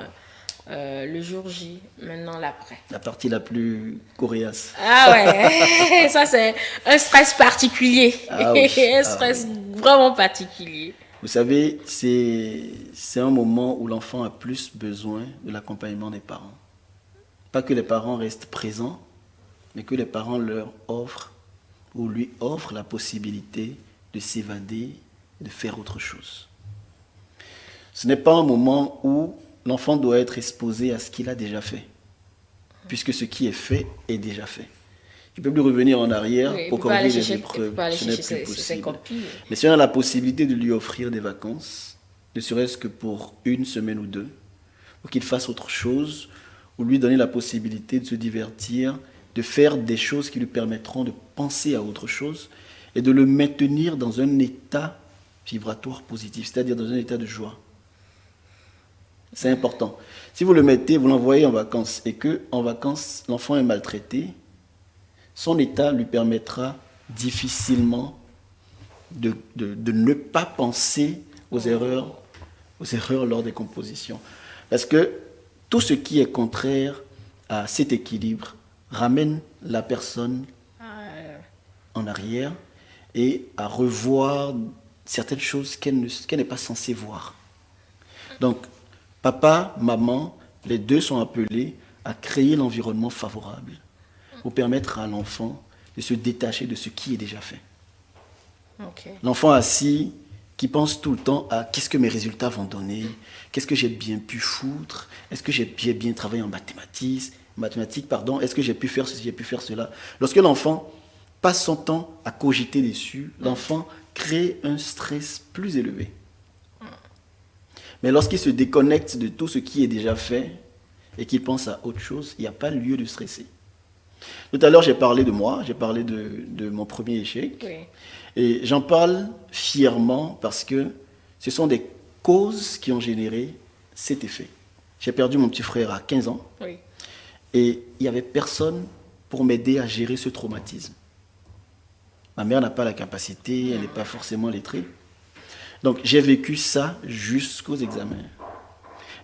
[SPEAKER 1] le jour J, maintenant l'après.
[SPEAKER 2] La partie la plus coriace.
[SPEAKER 1] Ah ouais, ça c'est un stress particulier.
[SPEAKER 2] Ah oui.
[SPEAKER 1] Un stress vraiment particulier.
[SPEAKER 2] Vous savez, c'est un moment où l'enfant a plus besoin de l'accompagnement des parents. Pas que les parents restent présents, mais que les parents leur offrent ou lui offrent la possibilité de s'évader, de faire autre chose. Ce n'est pas un moment où l'enfant doit être exposé à ce qu'il a déjà fait, puisque ce qui est fait est déjà fait. Il ne peut plus revenir en arrière pour corriger les épreuves. Ce n'est plus possible. Mais si on a la possibilité de lui offrir des vacances, ne serait-ce que pour 1 semaine ou 2, pour qu'il fasse autre chose, ou lui donner la possibilité de se divertir, de faire des choses qui lui permettront de penser à autre chose et de le maintenir dans un état vibratoire positif, c'est-à-dire dans un état de joie. C'est important. Si vous le mettez, vous l'envoyez en vacances et que en vacances, l'enfant est maltraité, son état lui permettra difficilement de ne pas penser aux erreurs lors des compositions. Parce que tout ce qui est contraire à cet équilibre ramène la personne en arrière et à revoir certaines choses qu'elle n'est pas censée voir. Donc, papa, maman, les deux sont appelés à créer l'environnement favorable pour permettre à l'enfant de se détacher de ce qui est déjà fait. Okay. L'enfant assis qui pense tout le temps à qu'est-ce que mes résultats vont donner, qu'est-ce que j'ai bien pu foutre, est-ce que j'ai bien travaillé en mathématiques, est-ce que j'ai pu faire ceci, j'ai pu faire cela. Lorsque l'enfant passe son temps à cogiter dessus, l'enfant crée un stress plus élevé. Mais lorsqu'il se déconnecte de tout ce qui est déjà fait et qu'il pense à autre chose, il n'y a pas lieu de stresser. Tout à l'heure, j'ai parlé de moi, j'ai parlé de mon premier échec. Oui. Et j'en parle fièrement parce que ce sont des causes qui ont généré cet effet. J'ai perdu mon petit frère à 15 ans. Oui. Et il n'y avait personne pour m'aider à gérer ce traumatisme. Ma mère n'a pas la capacité, elle n'est pas forcément lettrée. Donc j'ai vécu ça jusqu'aux examens.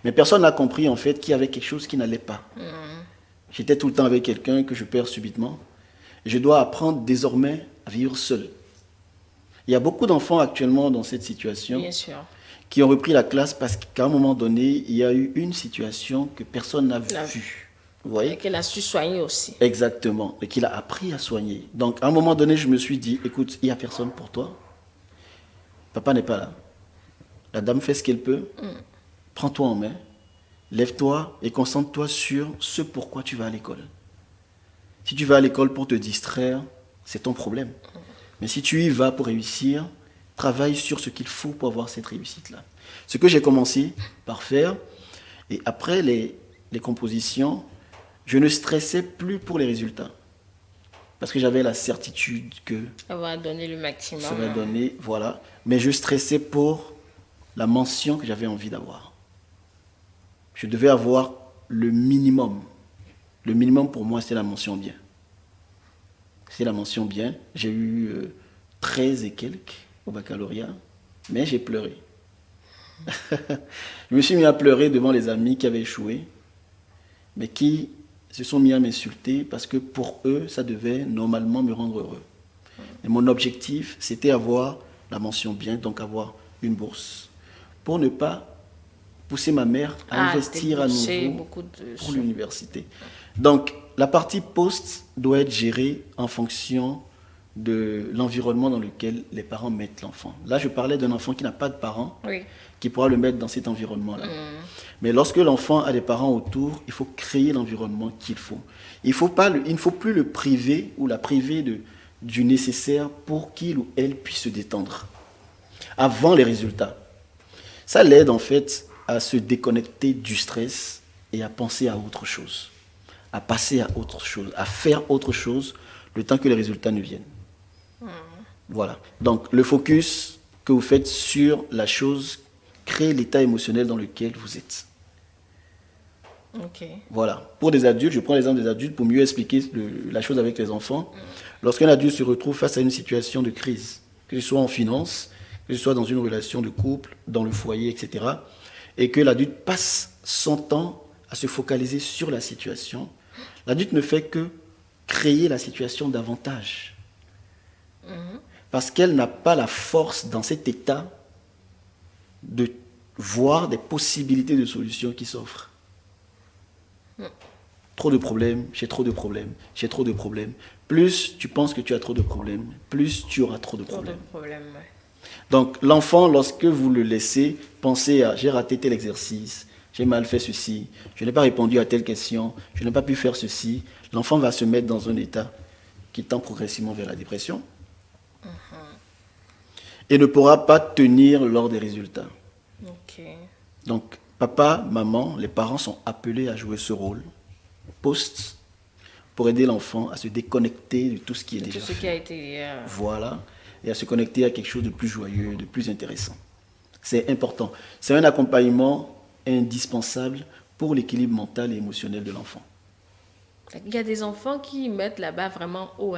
[SPEAKER 2] Mais personne n'a compris en fait qu'il y avait quelque chose qui n'allait pas. J'étais tout le temps avec quelqu'un que je perds subitement. Et je dois apprendre désormais à vivre seul. Il y a beaucoup d'enfants actuellement dans cette situation. Bien sûr. Qui ont repris la classe parce qu'à un moment donné, il y a eu une situation que personne n'a vue. Vous voyez ?
[SPEAKER 1] Et qu'elle a su soigner aussi.
[SPEAKER 2] Exactement. Et qu'il a appris à soigner. Donc à un moment donné, je me suis dit, écoute, il n'y a personne pour toi. Papa n'est pas là. La dame fait ce qu'elle peut. Prends-toi en main. Lève-toi et concentre-toi sur ce pourquoi tu vas à l'école. Si tu vas à l'école pour te distraire, c'est ton problème. Mais si tu y vas pour réussir, travaille sur ce qu'il faut pour avoir cette réussite-là. Ce que j'ai commencé par faire, et après les compositions, je ne stressais plus pour les résultats. Parce que j'avais la certitude que
[SPEAKER 1] ça va donner le maximum.
[SPEAKER 2] Ça va donner, voilà. Mais je stressais pour la mention que j'avais envie d'avoir. Je devais avoir le minimum. Le minimum pour moi, c'est la mention bien. C'est la mention bien. J'ai eu 13 et quelques au baccalauréat, mais j'ai pleuré. Je me suis mis à pleurer devant les amis qui avaient échoué, mais qui se sont mis à m'insulter parce que pour eux, ça devait normalement me rendre heureux. Et mon objectif, c'était avoir la mention bien, donc avoir une bourse, pour ne pas pousser ma mère à investir à nouveau pour l'université. Donc, la partie post doit être gérée en fonction de l'environnement dans lequel les parents mettent l'enfant. Là, je parlais d'un enfant qui n'a pas de parents, qui pourra le mettre dans cet environnement-là. Mais lorsque l'enfant a des parents autour, il faut créer l'environnement qu'il faut. Il ne faut plus le priver ou la priver du nécessaire pour qu'il ou elle puisse se détendre avant les résultats. Ça l'aide en fait à se déconnecter du stress et à penser à autre chose, à passer à autre chose, à faire autre chose le temps que les résultats ne viennent. Voilà. Donc le focus que vous faites sur la chose crée l'état émotionnel dans lequel vous êtes.
[SPEAKER 1] Okay.
[SPEAKER 2] Voilà. Pour des adultes, je prends l'exemple des adultes pour mieux expliquer la chose avec les enfants. Lorsqu'un adulte se retrouve face à une situation de crise, que ce soit en finance, que ce soit dans une relation de couple, dans le foyer, etc., et que l'adulte passe son temps à se focaliser sur la situation, l'adulte ne fait que créer la situation davantage. Parce qu'elle n'a pas la force dans cet état de voir des possibilités de solutions qui s'offrent. Trop de problèmes, j'ai trop de problèmes, j'ai trop de problèmes. Plus tu penses que tu as trop de problèmes, plus tu auras trop de problèmes. Donc l'enfant, lorsque vous le laissez penser à « j'ai raté tel exercice, j'ai mal fait ceci, je n'ai pas répondu à telle question, je n'ai pas pu faire ceci », l'enfant va se mettre dans un état qui tend progressivement vers la dépression et ne pourra pas tenir lors des résultats. Donc papa, maman, les parents sont appelés à jouer ce rôle post pour aider l'enfant à se déconnecter de tout ce qui est déjà
[SPEAKER 1] fait. Tout ce qui a été...
[SPEAKER 2] Voilà, et à se connecter à quelque chose de plus joyeux, de plus intéressant. C'est important. C'est un accompagnement indispensable pour l'équilibre mental et émotionnel de l'enfant.
[SPEAKER 1] Il y a des enfants qui mettent la barre vraiment haut,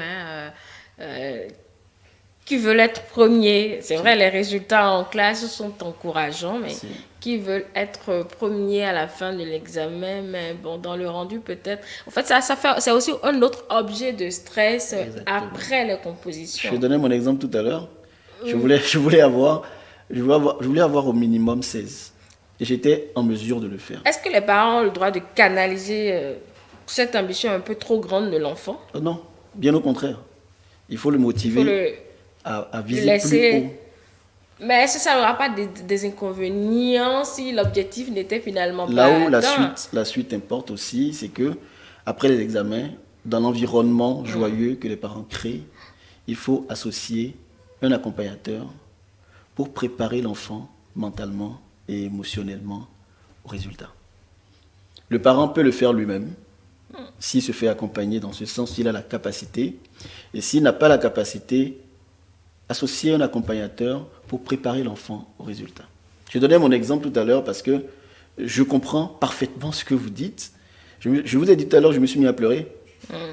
[SPEAKER 1] qui veulent être premiers. C'est vrai, les résultats en classe sont encourageants, mais qui veulent être premiers à la fin de l'examen, mais bon, dans le rendu peut-être. En fait, c'est aussi un autre objet de stress après les compositions.
[SPEAKER 2] Je vais donner mon exemple tout à l'heure. Je voulais avoir au minimum 16. Et j'étais en mesure de le faire.
[SPEAKER 1] Est-ce que les parents ont le droit de canaliser cette ambition un peu trop grande de l'enfant?
[SPEAKER 2] Non, bien au contraire. Il faut le motiver à viser plus haut.
[SPEAKER 1] Mais est-ce que ça n'aura pas des inconvénients si l'objectif n'était finalement pas...
[SPEAKER 2] Là où la suite importe aussi, c'est que après les examens, dans l'environnement joyeux que les parents créent, il faut associer un accompagnateur pour préparer l'enfant mentalement et émotionnellement au résultat. Le parent peut le faire lui-même, s'il se fait accompagner dans ce sens, s'il a la capacité. Et s'il n'a pas la capacité, associer un accompagnateur pour préparer l'enfant au résultat. Je donnais mon exemple tout à l'heure parce que je comprends parfaitement ce que vous dites. Je vous ai dit tout à l'heure, je me suis mis à pleurer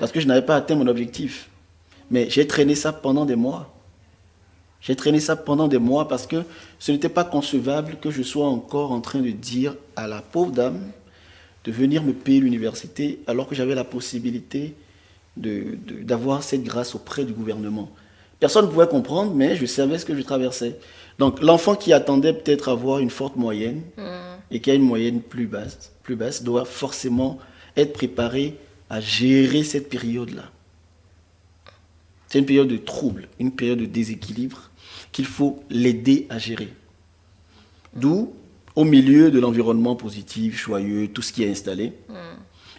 [SPEAKER 2] parce que je n'avais pas atteint mon objectif. Mais j'ai traîné ça pendant des mois. J'ai traîné ça pendant des mois parce que ce n'était pas concevable que je sois encore en train de dire à la pauvre dame de venir me payer l'université alors que j'avais la possibilité d'avoir cette grâce auprès du gouvernement. Personne ne pouvait comprendre, mais je savais ce que je traversais. Donc l'enfant qui attendait peut-être avoir une forte moyenne et qui a une moyenne plus basse doit forcément être préparé à gérer cette période-là. C'est une période de trouble, une période de déséquilibre qu'il faut l'aider à gérer. D'où, au milieu de l'environnement positif, joyeux, tout ce qui est installé,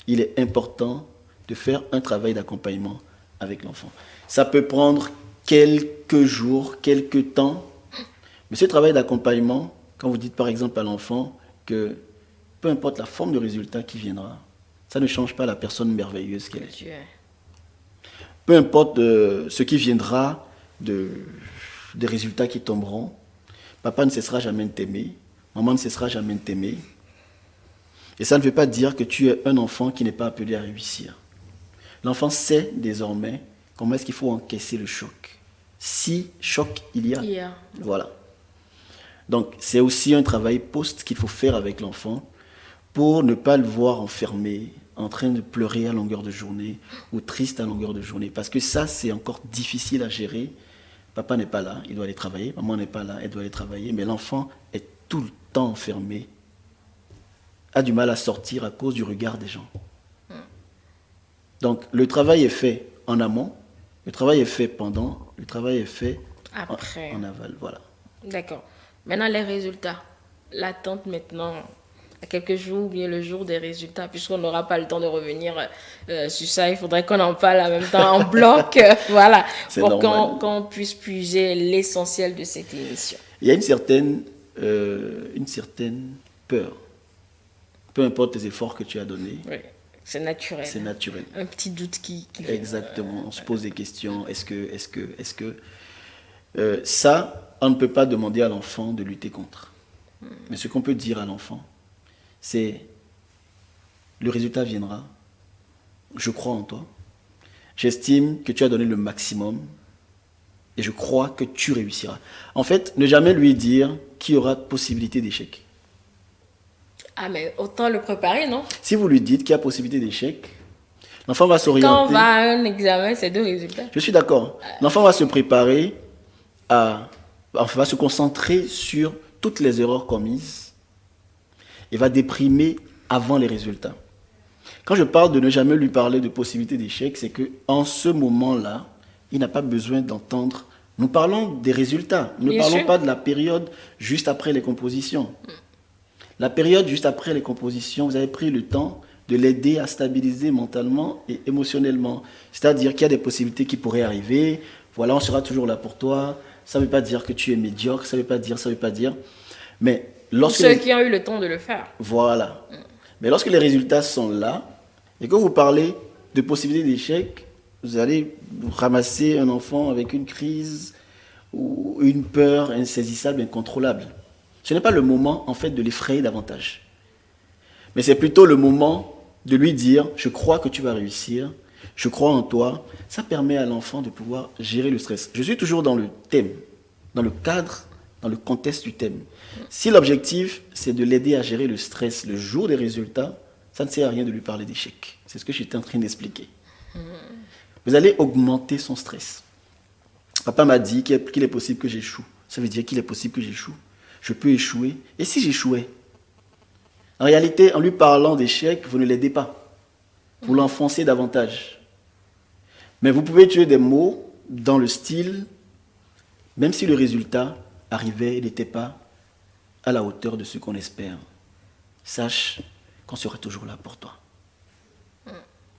[SPEAKER 2] il est important de faire un travail d'accompagnement avec l'enfant. Ça peut prendre quelques jours, quelques temps, mais ce travail d'accompagnement, quand vous dites par exemple à l'enfant que peu importe la forme de résultat qui viendra, ça ne change pas la personne merveilleuse qu'elle est. Peu importe ce qui viendra des résultats qui tomberont, papa ne cessera jamais de t'aimer, maman ne cessera jamais de t'aimer. Et ça ne veut pas dire que tu es un enfant qui n'est pas appelé à réussir. L'enfant sait désormais comment est-ce qu'il faut encaisser le choc. Si choc il y a. Voilà. Donc c'est aussi un travail post qu'il faut faire avec l'enfant pour ne pas le voir enfermé, en train de pleurer à longueur de journée ou triste à longueur de journée. Parce que ça, c'est encore difficile à gérer. Papa n'est pas là, il doit aller travailler. Maman n'est pas là, elle doit aller travailler. Mais l'enfant est tout le temps enfermé, a du mal à sortir à cause du regard des gens. Donc, le travail est fait en amont, le travail est fait pendant, le travail est fait
[SPEAKER 1] après.
[SPEAKER 2] En aval. Voilà.
[SPEAKER 1] D'accord. Maintenant, les résultats. L'attente maintenant, à quelques jours ou bien le jour des résultats, puisqu'on n'aura pas le temps de revenir sur ça, il faudrait qu'on en parle en même temps en bloc, voilà, pour qu'on puisse puiser l'essentiel de cette émission.
[SPEAKER 2] Il y a une certaine peur, peu importe les efforts que tu as donnés.
[SPEAKER 1] Oui, c'est naturel.
[SPEAKER 2] C'est naturel.
[SPEAKER 1] Un petit doute qui
[SPEAKER 2] Exactement, on se pose des questions, est-ce que... ça, on ne peut pas demander à l'enfant de lutter contre. Mais ce qu'on peut dire à l'enfant, c'est le résultat viendra, je crois en toi, j'estime que tu as donné le maximum et je crois que tu réussiras. En fait, ne jamais lui dire qu'il y aura possibilité d'échec.
[SPEAKER 1] Ah, mais autant le préparer, non?
[SPEAKER 2] Si vous lui dites qu'il y a possibilité d'échec, l'enfant va s'orienter.
[SPEAKER 1] Quand on va à un examen, c'est deux résultats.
[SPEAKER 2] Je suis d'accord. L'enfant va se préparer va se concentrer sur toutes les erreurs commises et va déprimer avant les résultats. Quand je parle de ne jamais lui parler de possibilité d'échec, c'est qu'en ce moment-là, il n'a pas besoin d'entendre. Nous parlons des résultats. Nous ne parlons pas de la période juste après les compositions. La période juste après les compositions, vous avez pris le temps de l'aider à stabiliser mentalement et émotionnellement. C'est-à-dire qu'il y a des possibilités qui pourraient arriver. Voilà, on sera toujours là pour toi. Ça ne veut pas dire que tu es médiocre. Ça ne veut pas dire. Mais lorsque
[SPEAKER 1] ceux qui ont eu le temps de le faire.
[SPEAKER 2] Voilà. Mais lorsque les résultats sont là, et que vous parlez de possibilités d'échec, vous allez ramasser un enfant avec une crise ou une peur insaisissable, incontrôlable. Ce n'est pas le moment, en fait, de l'effrayer davantage. Mais c'est plutôt le moment de lui dire « Je crois que tu vas réussir, je crois en toi ». Ça permet à l'enfant de pouvoir gérer le stress. Je suis toujours dans le thème, dans le cadre, dans le contexte du thème. Si l'objectif, c'est de l'aider à gérer le stress le jour des résultats, ça ne sert à rien de lui parler d'échec. C'est ce que j'étais en train d'expliquer. Vous allez augmenter son stress. Papa m'a dit qu'il est possible que j'échoue. Ça veut dire qu'il est possible que j'échoue. Je peux échouer. Et si j'échouais? En réalité, en lui parlant d'échec, vous ne l'aidez pas. Vous l'enfoncez davantage. Mais vous pouvez tuer des mots dans le style, même si le résultat arrivait et n'était pas à la hauteur de ce qu'on espère. Sache qu'on sera toujours là pour toi.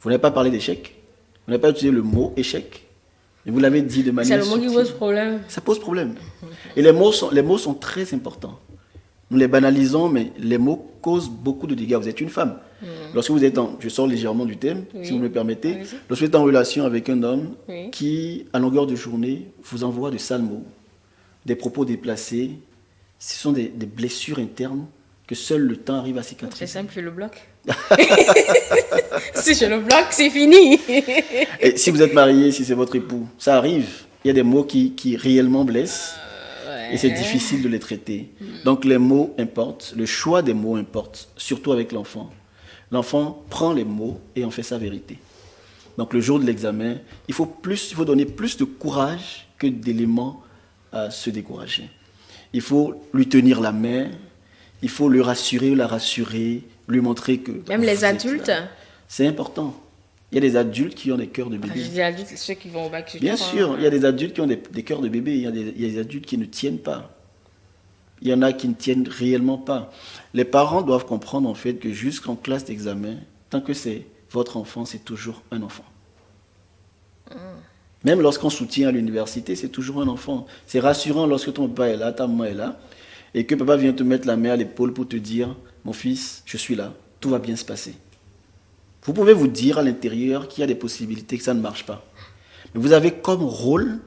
[SPEAKER 2] Vous n'avez pas parlé d'échec. Vous n'avez pas utilisé le mot échec. Et vous l'avez dit de manière
[SPEAKER 1] subtile. C'est le mot qui pose problème.
[SPEAKER 2] Ça pose problème. Et les mots sont très importants. Nous les banalisons, mais les mots causent beaucoup de dégâts. Vous êtes une femme. Lorsque vous êtes je sors légèrement du thème, si vous me le permettez. Lorsque vous êtes en relation avec un homme qui, à longueur de journée, vous envoie de sales mots, des propos déplacés, ce sont des blessures internes que seul le temps arrive à cicatriser.
[SPEAKER 1] C'est simple, je le bloque. Si je le bloque, c'est fini.
[SPEAKER 2] Et si vous êtes marié, si c'est votre époux, ça arrive. Il y a des mots qui réellement blessent. Et c'est difficile de les traiter. Donc les mots importent, le choix des mots importe, surtout avec l'enfant. L'enfant prend les mots et en fait sa vérité. Donc le jour de l'examen, il faut donner plus de courage que d'éléments à se décourager. Il faut lui tenir la main, il faut le rassurer ou la rassurer, lui montrer que...
[SPEAKER 1] Même les adultes.
[SPEAKER 2] C'est important. Il y a des adultes qui ont des cœurs de bébé.
[SPEAKER 1] Je dis adultes, ceux qui vont au bac.
[SPEAKER 2] Bien sûr, il y a des adultes qui ont des cœurs de bébé, il y a des adultes qui ne tiennent pas. Il y en a qui ne tiennent réellement pas. Les parents doivent comprendre en fait que jusqu'en classe d'examen, tant que c'est votre enfant, c'est toujours un enfant. Même lorsqu'on soutient à l'université, c'est toujours un enfant. C'est rassurant lorsque ton papa est là, ta maman est là, et que papa vient te mettre la main à l'épaule pour te dire « Mon fils, je suis là, tout va bien se passer ». Vous pouvez vous dire à l'intérieur qu'il y a des possibilités que ça ne marche pas. Mais vous avez comme rôle,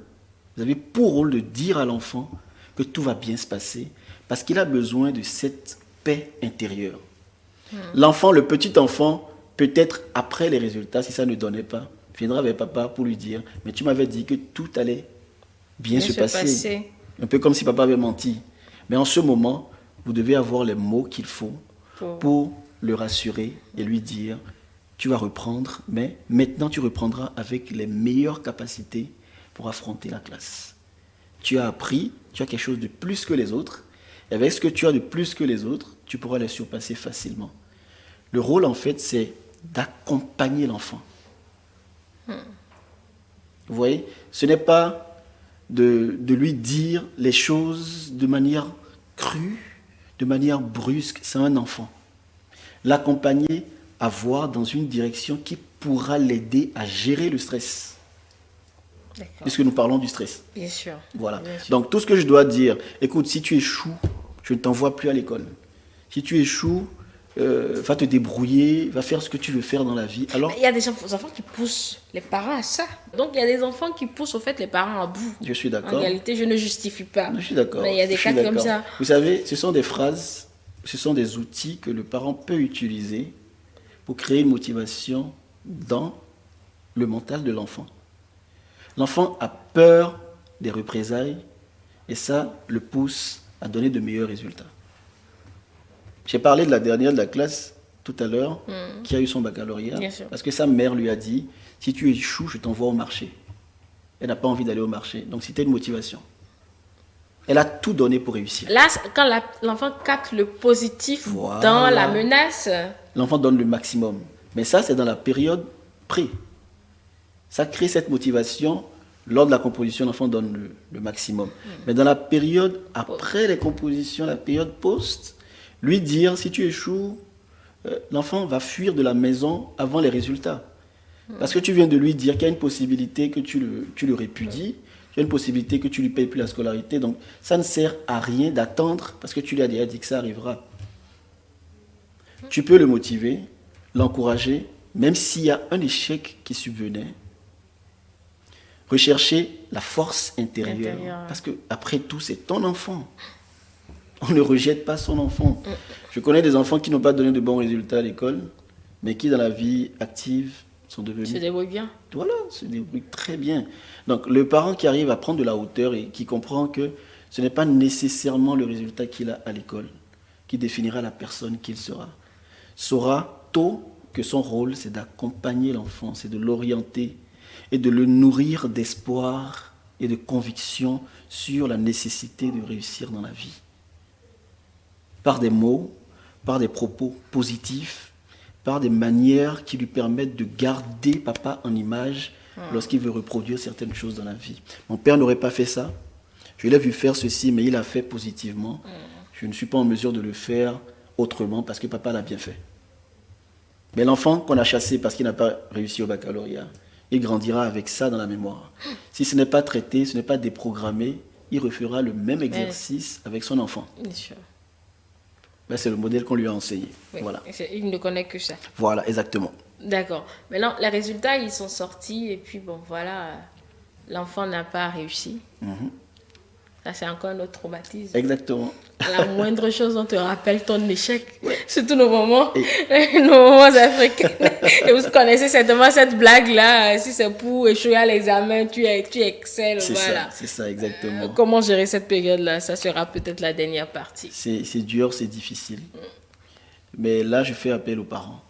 [SPEAKER 2] vous avez pour rôle de dire à l'enfant que tout va bien se passer parce qu'il a besoin de cette paix intérieure. L'enfant, le petit enfant, peut-être après les résultats, si ça ne donnait pas, viendra avec papa pour lui dire « Mais tu m'avais dit que tout allait bien se passer. » Un peu comme si papa avait menti. Mais en ce moment, vous devez avoir les mots qu'il faut pour le rassurer et lui dire « Tu vas reprendre, mais maintenant tu reprendras avec les meilleures capacités pour affronter la classe. Tu as appris, tu as quelque chose de plus que les autres, et avec ce que tu as de plus que les autres, tu pourras les surpasser facilement. » Le rôle, en fait, c'est d'accompagner l'enfant. Vous voyez, ce n'est pas de lui dire les choses de manière crue, de manière brusque. C'est un enfant. L'accompagner à voir dans une direction qui pourra l'aider à gérer le stress. Puisque nous parlons du stress.
[SPEAKER 1] Bien sûr.
[SPEAKER 2] Voilà.
[SPEAKER 1] Bien sûr.
[SPEAKER 2] Donc tout ce que je dois dire, écoute, si tu échoues, je ne t'envoie plus à l'école. Si tu échoues, va te débrouiller, va faire ce que tu veux faire dans la vie. Alors,
[SPEAKER 1] il y a des enfants qui poussent les parents à ça. Donc il y a des enfants qui poussent au fait les parents à bout.
[SPEAKER 2] Je suis d'accord.
[SPEAKER 1] En réalité, je ne justifie pas.
[SPEAKER 2] Je suis d'accord.
[SPEAKER 1] Mais il y a des cas comme ça.
[SPEAKER 2] Vous savez, ce sont des phrases, ce sont des outils que le parent peut utiliser pour créer une motivation dans le mental de l'enfant. L'enfant a peur des représailles et ça le pousse à donner de meilleurs résultats. J'ai parlé de la dernière de la classe tout à l'heure, qui a eu son baccalauréat, parce que sa mère lui a dit, si tu échoues, je t'envoie au marché. Elle n'a pas envie d'aller au marché. Donc c'était une motivation. Elle a tout donné pour réussir.
[SPEAKER 1] Là, quand l'enfant capte le positif dans la menace.
[SPEAKER 2] L'enfant donne le maximum. Mais ça, c'est dans la période pré. Ça crée cette motivation. Lors de la composition, l'enfant donne le maximum. Mais dans la période après les compositions, la période post, lui dire, si tu échoues, l'enfant va fuir de la maison avant les résultats. Parce que tu viens de lui dire qu'il y a une possibilité que tu le répudies, il y a une possibilité que tu lui payes plus la scolarité. Donc, ça ne sert à rien d'attendre parce que tu lui as déjà dit que ça arrivera. Tu peux le motiver, l'encourager, même s'il y a un échec qui subvenait. Rechercher la force intérieure. Parce que après tout, c'est ton enfant. On ne rejette pas son enfant. Je connais des enfants qui n'ont pas donné de bons résultats à l'école, mais qui, dans la vie active, sont devenus...
[SPEAKER 1] Se débrouillent bien.
[SPEAKER 2] Voilà, se débrouillent très bien. Donc, le parent qui arrive à prendre de la hauteur et qui comprend que ce n'est pas nécessairement le résultat qu'il a à l'école qui définira la personne qu'il sera, saura tôt que son rôle, c'est d'accompagner l'enfant, c'est de l'orienter et de le nourrir d'espoir et de conviction sur la nécessité de réussir dans la vie. Par des mots, par des propos positifs, par des manières qui lui permettent de garder papa en image lorsqu'il veut reproduire certaines choses dans la vie. Mon père n'aurait pas fait ça. Je l'ai vu faire ceci, mais il a fait positivement. Je ne suis pas en mesure de le faire autrement parce que papa l'a bien fait. Mais l'enfant qu'on a chassé parce qu'il n'a pas réussi au baccalauréat, il grandira avec ça dans la mémoire. Si ce n'est pas traité, ce n'est pas déprogrammé, il refera le même exercice avec son enfant.
[SPEAKER 1] Bien sûr.
[SPEAKER 2] Ben, c'est le modèle qu'on lui a enseigné.
[SPEAKER 1] Oui.
[SPEAKER 2] Voilà.
[SPEAKER 1] Il ne connaît que ça.
[SPEAKER 2] Voilà, exactement.
[SPEAKER 1] D'accord. Maintenant, les résultats, ils sont sortis et puis bon, voilà, l'enfant n'a pas réussi. Ça, c'est encore un autre traumatisme.
[SPEAKER 2] Exactement.
[SPEAKER 1] La moindre chose, on te rappelle ton échec. Surtout nos moments africains. Et vous connaissez certainement cette blague-là. Si c'est pour échouer à l'examen, tu excelles. Voilà.
[SPEAKER 2] C'est ça, exactement.
[SPEAKER 1] Comment gérer cette période-là? Ça sera peut-être la dernière partie.
[SPEAKER 2] C'est dur, c'est difficile. Mais là, je fais appel aux parents.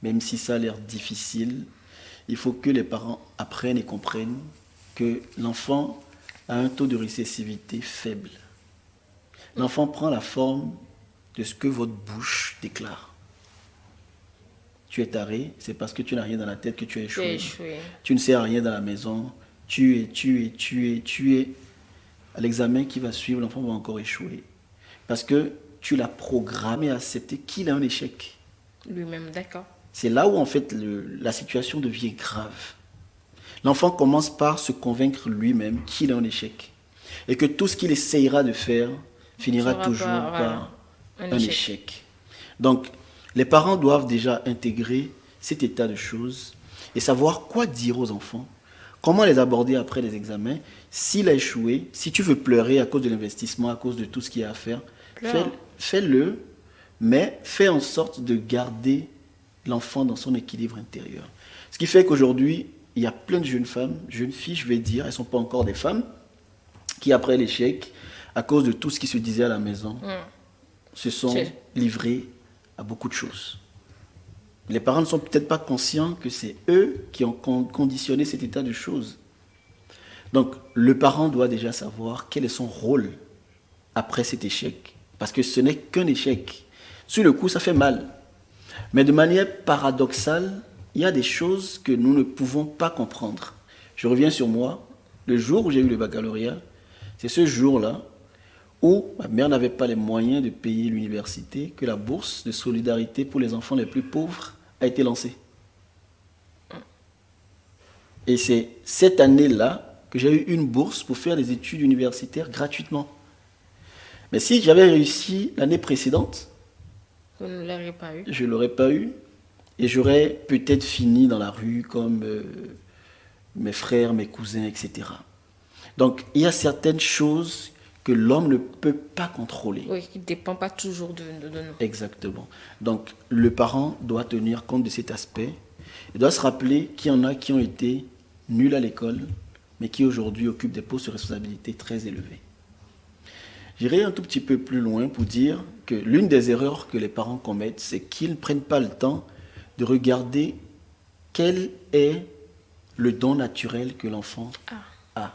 [SPEAKER 2] Même si ça a l'air difficile, il faut que les parents apprennent et comprennent que l'enfant a un taux de récessivité faible. L'enfant prend la forme de ce que votre bouche déclare. Tu es taré, c'est parce que tu n'as rien dans la tête que tu as échoué. Tu ne sais à rien dans la maison. Tu es. À l'examen qui va suivre, l'enfant va encore échouer. Parce que tu l'as programmé à accepter qu'il a un échec.
[SPEAKER 1] Lui-même, d'accord.
[SPEAKER 2] C'est là où en fait la situation devient grave. L'enfant commence par se convaincre lui-même qu'il est un échec. Et que tout ce qu'il essayera de faire finira toujours par un échec. Donc, les parents doivent déjà intégrer cet état de choses et savoir quoi dire aux enfants, comment les aborder après les examens. S'il a échoué, si tu veux pleurer à cause de l'investissement, à cause de tout ce qu'il y a à faire, fais-le, mais fais en sorte de garder l'enfant dans son équilibre intérieur. Ce qui fait qu'aujourd'hui, il y a plein de jeunes femmes, jeunes filles, je vais dire, elles ne sont pas encore des femmes, qui après l'échec, à cause de tout ce qui se disait à la maison, se sont livrées à beaucoup de choses. Les parents ne sont peut-être pas conscients que c'est eux qui ont conditionné cet état de choses. Donc, le parent doit déjà savoir quel est son rôle après cet échec. Parce que ce n'est qu'un échec. Sur le coup, ça fait mal. Mais de manière paradoxale, il y a des choses que nous ne pouvons pas comprendre. Je reviens sur moi. Le jour où j'ai eu le baccalauréat, c'est ce jour-là où ma mère n'avait pas les moyens de payer l'université, que la bourse de solidarité pour les enfants les plus pauvres a été lancée. Et c'est cette année-là que j'ai eu une bourse pour faire des études universitaires gratuitement. Mais si j'avais réussi l'année précédente,
[SPEAKER 1] vous ne l'auriez pas eu.
[SPEAKER 2] Je ne l'aurais pas eu. Et j'aurais peut-être fini dans la rue comme mes frères, mes cousins, etc. Donc, il y a certaines choses que l'homme ne peut pas contrôler.
[SPEAKER 1] Oui, qui ne dépendent pas toujours de nous.
[SPEAKER 2] Exactement. Donc, le parent doit tenir compte de cet aspect. Il doit se rappeler qu'il y en a qui ont été nuls à l'école, mais qui aujourd'hui occupent des postes de responsabilité très élevés. J'irai un tout petit peu plus loin pour dire que l'une des erreurs que les parents commettent, c'est qu'ils ne prennent pas le temps de regarder quel est le don naturel que l'enfant a.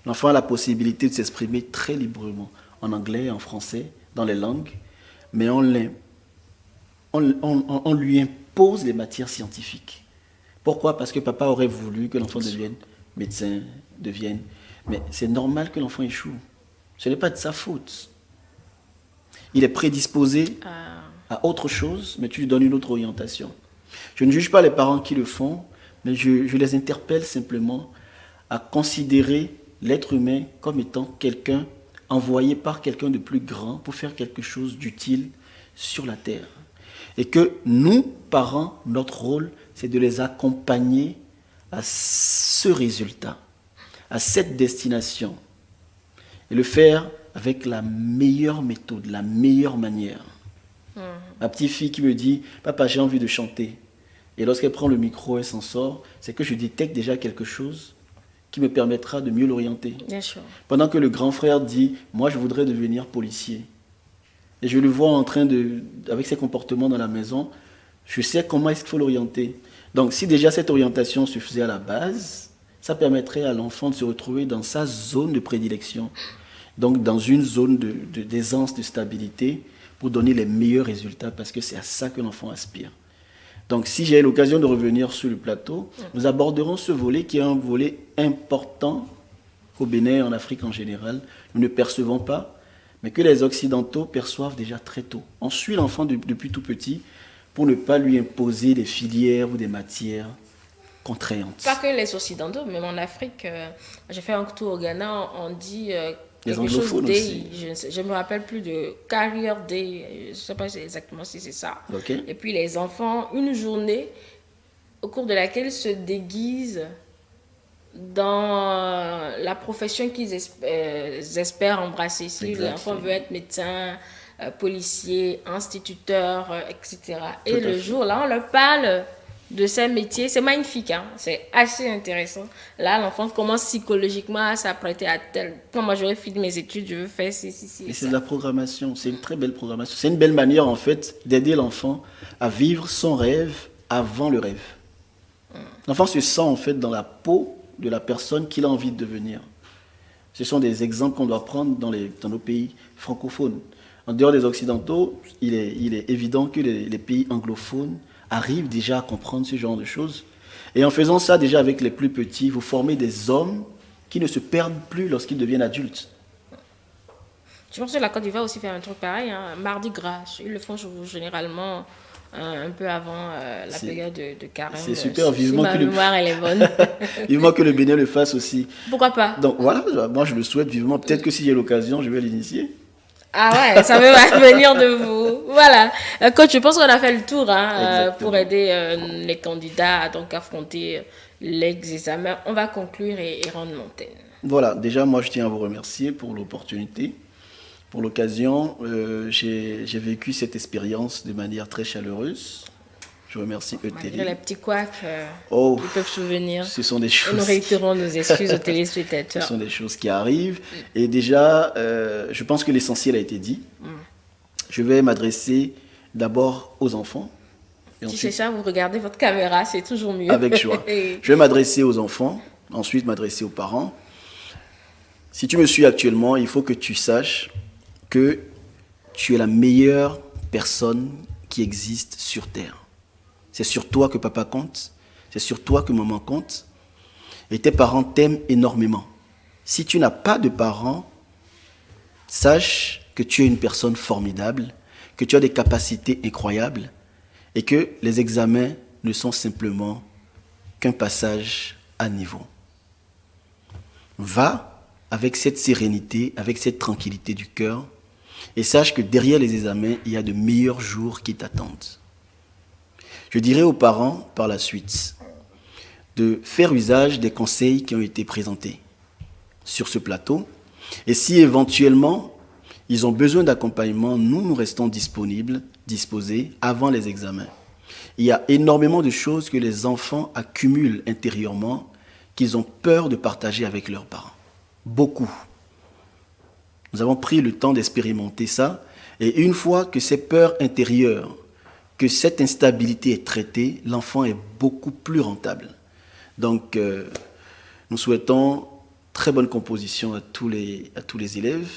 [SPEAKER 2] L'enfant a la possibilité de s'exprimer très librement, en anglais, en français, dans les langues, mais on lui impose les matières scientifiques. Pourquoi? Parce que papa aurait voulu que l'enfant devienne médecin, mais c'est normal que l'enfant échoue. Ce n'est pas de sa faute. Il est prédisposé à autre chose, mais tu lui donnes une autre orientation. Je ne juge pas les parents qui le font, mais je les interpelle simplement à considérer l'être humain comme étant quelqu'un envoyé par quelqu'un de plus grand pour faire quelque chose d'utile sur la terre. Et que nous, parents, notre rôle, c'est de les accompagner à ce résultat, à cette destination. Et le faire avec la meilleure méthode, la meilleure manière. Ma petite fille qui me dit « Papa, j'ai envie de chanter ». Et lorsqu'elle prend le micro, elle s'en sort, c'est que je détecte déjà quelque chose qui me permettra de mieux l'orienter.
[SPEAKER 1] Bien sûr.
[SPEAKER 2] Pendant que le grand frère dit « Moi, je voudrais devenir policier ». Et je le vois en train avec ses comportements dans la maison, je sais comment est-ce qu'il faut l'orienter. Donc, si déjà cette orientation se faisait à la base, ça permettrait à l'enfant de se retrouver dans sa zone de prédilection. Donc, dans une zone d'aisance, de stabilité, pour donner les meilleurs résultats, parce que c'est à ça que l'enfant aspire. Donc, si j'ai l'occasion de revenir sur le plateau, nous aborderons ce volet qui est un volet important au Bénin et en Afrique en général. Nous ne percevons pas, mais que les Occidentaux perçoivent déjà très tôt. On suit l'enfant depuis tout petit pour ne pas lui imposer des filières ou des matières contraignantes.
[SPEAKER 1] Pas que les Occidentaux, même en Afrique. J'ai fait un tour au Ghana, on dit
[SPEAKER 2] les
[SPEAKER 1] quelque chose
[SPEAKER 2] aussi.
[SPEAKER 1] Je ne me rappelle plus de Career Day, je ne sais pas exactement si c'est ça.
[SPEAKER 2] Okay.
[SPEAKER 1] Et puis les enfants, une journée au cours de laquelle ils se déguisent dans la profession qu'ils espèrent embrasser. Si l'enfant veut être médecin, policier, instituteur, etc. Et le jour-là, on leur parle de ces métiers. C'est magnifique, hein? C'est assez intéressant. Là, l'enfant commence psychologiquement à s'apprêter à tel... Quand moi, j'aurais fini mes études, je veux faire ci.
[SPEAKER 2] Et c'est de la programmation. C'est une très belle programmation. C'est une belle manière, en fait, d'aider l'enfant à vivre son rêve avant le rêve. L'enfant se sent, en fait, dans la peau de la personne qu'il a envie de devenir. Ce sont des exemples qu'on doit prendre dans nos pays francophones. En dehors des Occidentaux, il est évident que les pays anglophones arrivent déjà à comprendre ce genre de choses. Et en faisant ça déjà avec les plus petits, vous formez des hommes qui ne se perdent plus lorsqu'ils deviennent adultes.
[SPEAKER 1] Je pense que la Côte d'Ivoire aussi fait un truc pareil, hein. Mardi gras, ils le font généralement un peu avant la période de carême.
[SPEAKER 2] C'est super, vivement
[SPEAKER 1] si ma mémoire elle est bonne.
[SPEAKER 2] Vivement que le Bénin le fasse aussi.
[SPEAKER 1] Pourquoi pas?
[SPEAKER 2] Donc voilà, moi je le souhaite vivement. Peut-être que si j'ai l'occasion, je vais l'initier.
[SPEAKER 1] Ah ouais, ça va venir de vous. Voilà. Coach, je pense qu'on a fait le tour pour aider les candidats à donc affronter l'examen. On va conclure et rendre l'antenne.
[SPEAKER 2] Voilà, déjà moi je tiens à vous remercier pour l'opportunité, pour l'occasion. J'ai vécu cette expérience de manière très chaleureuse. Je remercie ETD.
[SPEAKER 1] Malgré les petits couacs ils peuvent souvenir.
[SPEAKER 2] Ce sont des choses.
[SPEAKER 1] Nous réitérons nos excuses aux téléspectateurs.
[SPEAKER 2] Ce sont des choses qui arrivent. Et déjà, je pense que l'essentiel a été dit. Je vais m'adresser d'abord aux enfants.
[SPEAKER 1] Et ensuite, c'est ça, vous regardez votre caméra, c'est toujours mieux.
[SPEAKER 2] Avec joie. Je vais m'adresser aux enfants, ensuite m'adresser aux parents. Si tu me suis actuellement, il faut que tu saches que tu es la meilleure personne qui existe sur Terre. C'est sur toi que papa compte, c'est sur toi que maman compte. Et tes parents t'aiment énormément. Si tu n'as pas de parents, sache que tu es une personne formidable, que tu as des capacités incroyables et que les examens ne sont simplement qu'un passage à niveau. Va avec cette sérénité, avec cette tranquillité du cœur et sache que derrière les examens, il y a de meilleurs jours qui t'attendent. Je dirais aux parents, par la suite, de faire usage des conseils qui ont été présentés sur ce plateau. Et si éventuellement, ils ont besoin d'accompagnement, nous restons disponibles, disposés avant les examens. Il y a énormément de choses que les enfants accumulent intérieurement qu'ils ont peur de partager avec leurs parents. Beaucoup. Nous avons pris le temps d'expérimenter ça. Et une fois que ces peurs intérieures, que cette instabilité est traitée, l'enfant est beaucoup plus rentable. Donc, nous souhaitons très bonne composition à tous les élèves.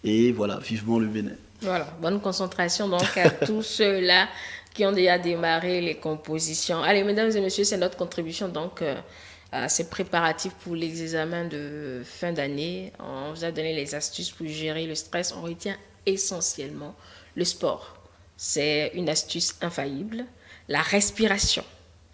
[SPEAKER 2] Et voilà, vivement le Bénin.
[SPEAKER 1] Voilà, bonne concentration donc à tous ceux-là qui ont déjà démarré les compositions. Allez, mesdames et messieurs, c'est notre contribution donc à ces préparatifs pour les examens de fin d'année. On vous a donné les astuces pour gérer le stress. On retient essentiellement le sport. C'est une astuce infaillible. La respiration.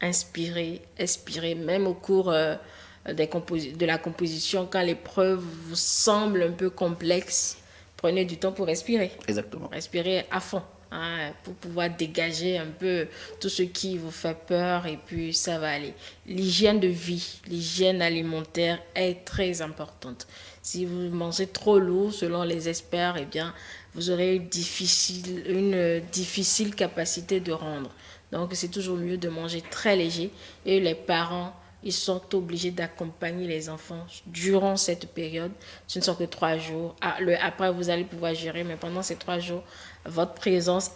[SPEAKER 1] Inspirer, expirer, même au cours de la composition, quand l'épreuve vous semble un peu complexe, prenez du temps pour respirer.
[SPEAKER 2] Exactement.
[SPEAKER 1] Respirez à fond, hein, pour pouvoir dégager un peu tout ce qui vous fait peur et puis ça va aller. L'hygiène de vie, l'hygiène alimentaire est très importante. Si vous mangez trop lourd, selon les experts, eh bien, vous aurez une difficile capacité de rendre. Donc, c'est toujours mieux de manger très léger et les parents, ils sont obligés d'accompagner les enfants durant cette période. Ce ne sont que 3 jours. Après, vous allez pouvoir gérer, mais pendant ces 3 jours, votre présence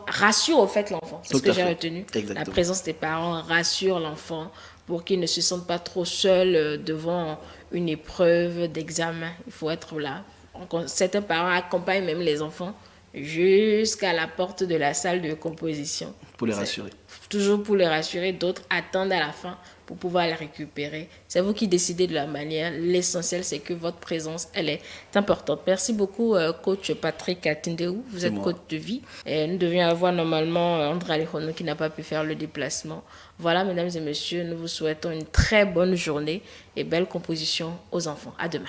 [SPEAKER 1] rassure au fait l'enfant. C'est ce que j'ai retenu.
[SPEAKER 2] Exactement.
[SPEAKER 1] La présence des parents rassure l'enfant pour qu'il ne se sente pas trop seul devant une épreuve d'examen. Il faut être là. Certains parents accompagnent même les enfants jusqu'à la porte de la salle de composition.
[SPEAKER 2] Pour les rassurer.
[SPEAKER 1] Toujours pour les rassurer. D'autres attendent à la fin pour pouvoir les récupérer. C'est vous qui décidez de la manière. L'essentiel, c'est que votre présence, elle est importante. Merci beaucoup, coach Patrick Atindeou. Vous êtes coach de vie. Et nous devions avoir normalement André Alejono qui n'a pas pu faire le déplacement. Voilà, mesdames et messieurs, nous vous souhaitons une très bonne journée et belle composition aux enfants. À demain.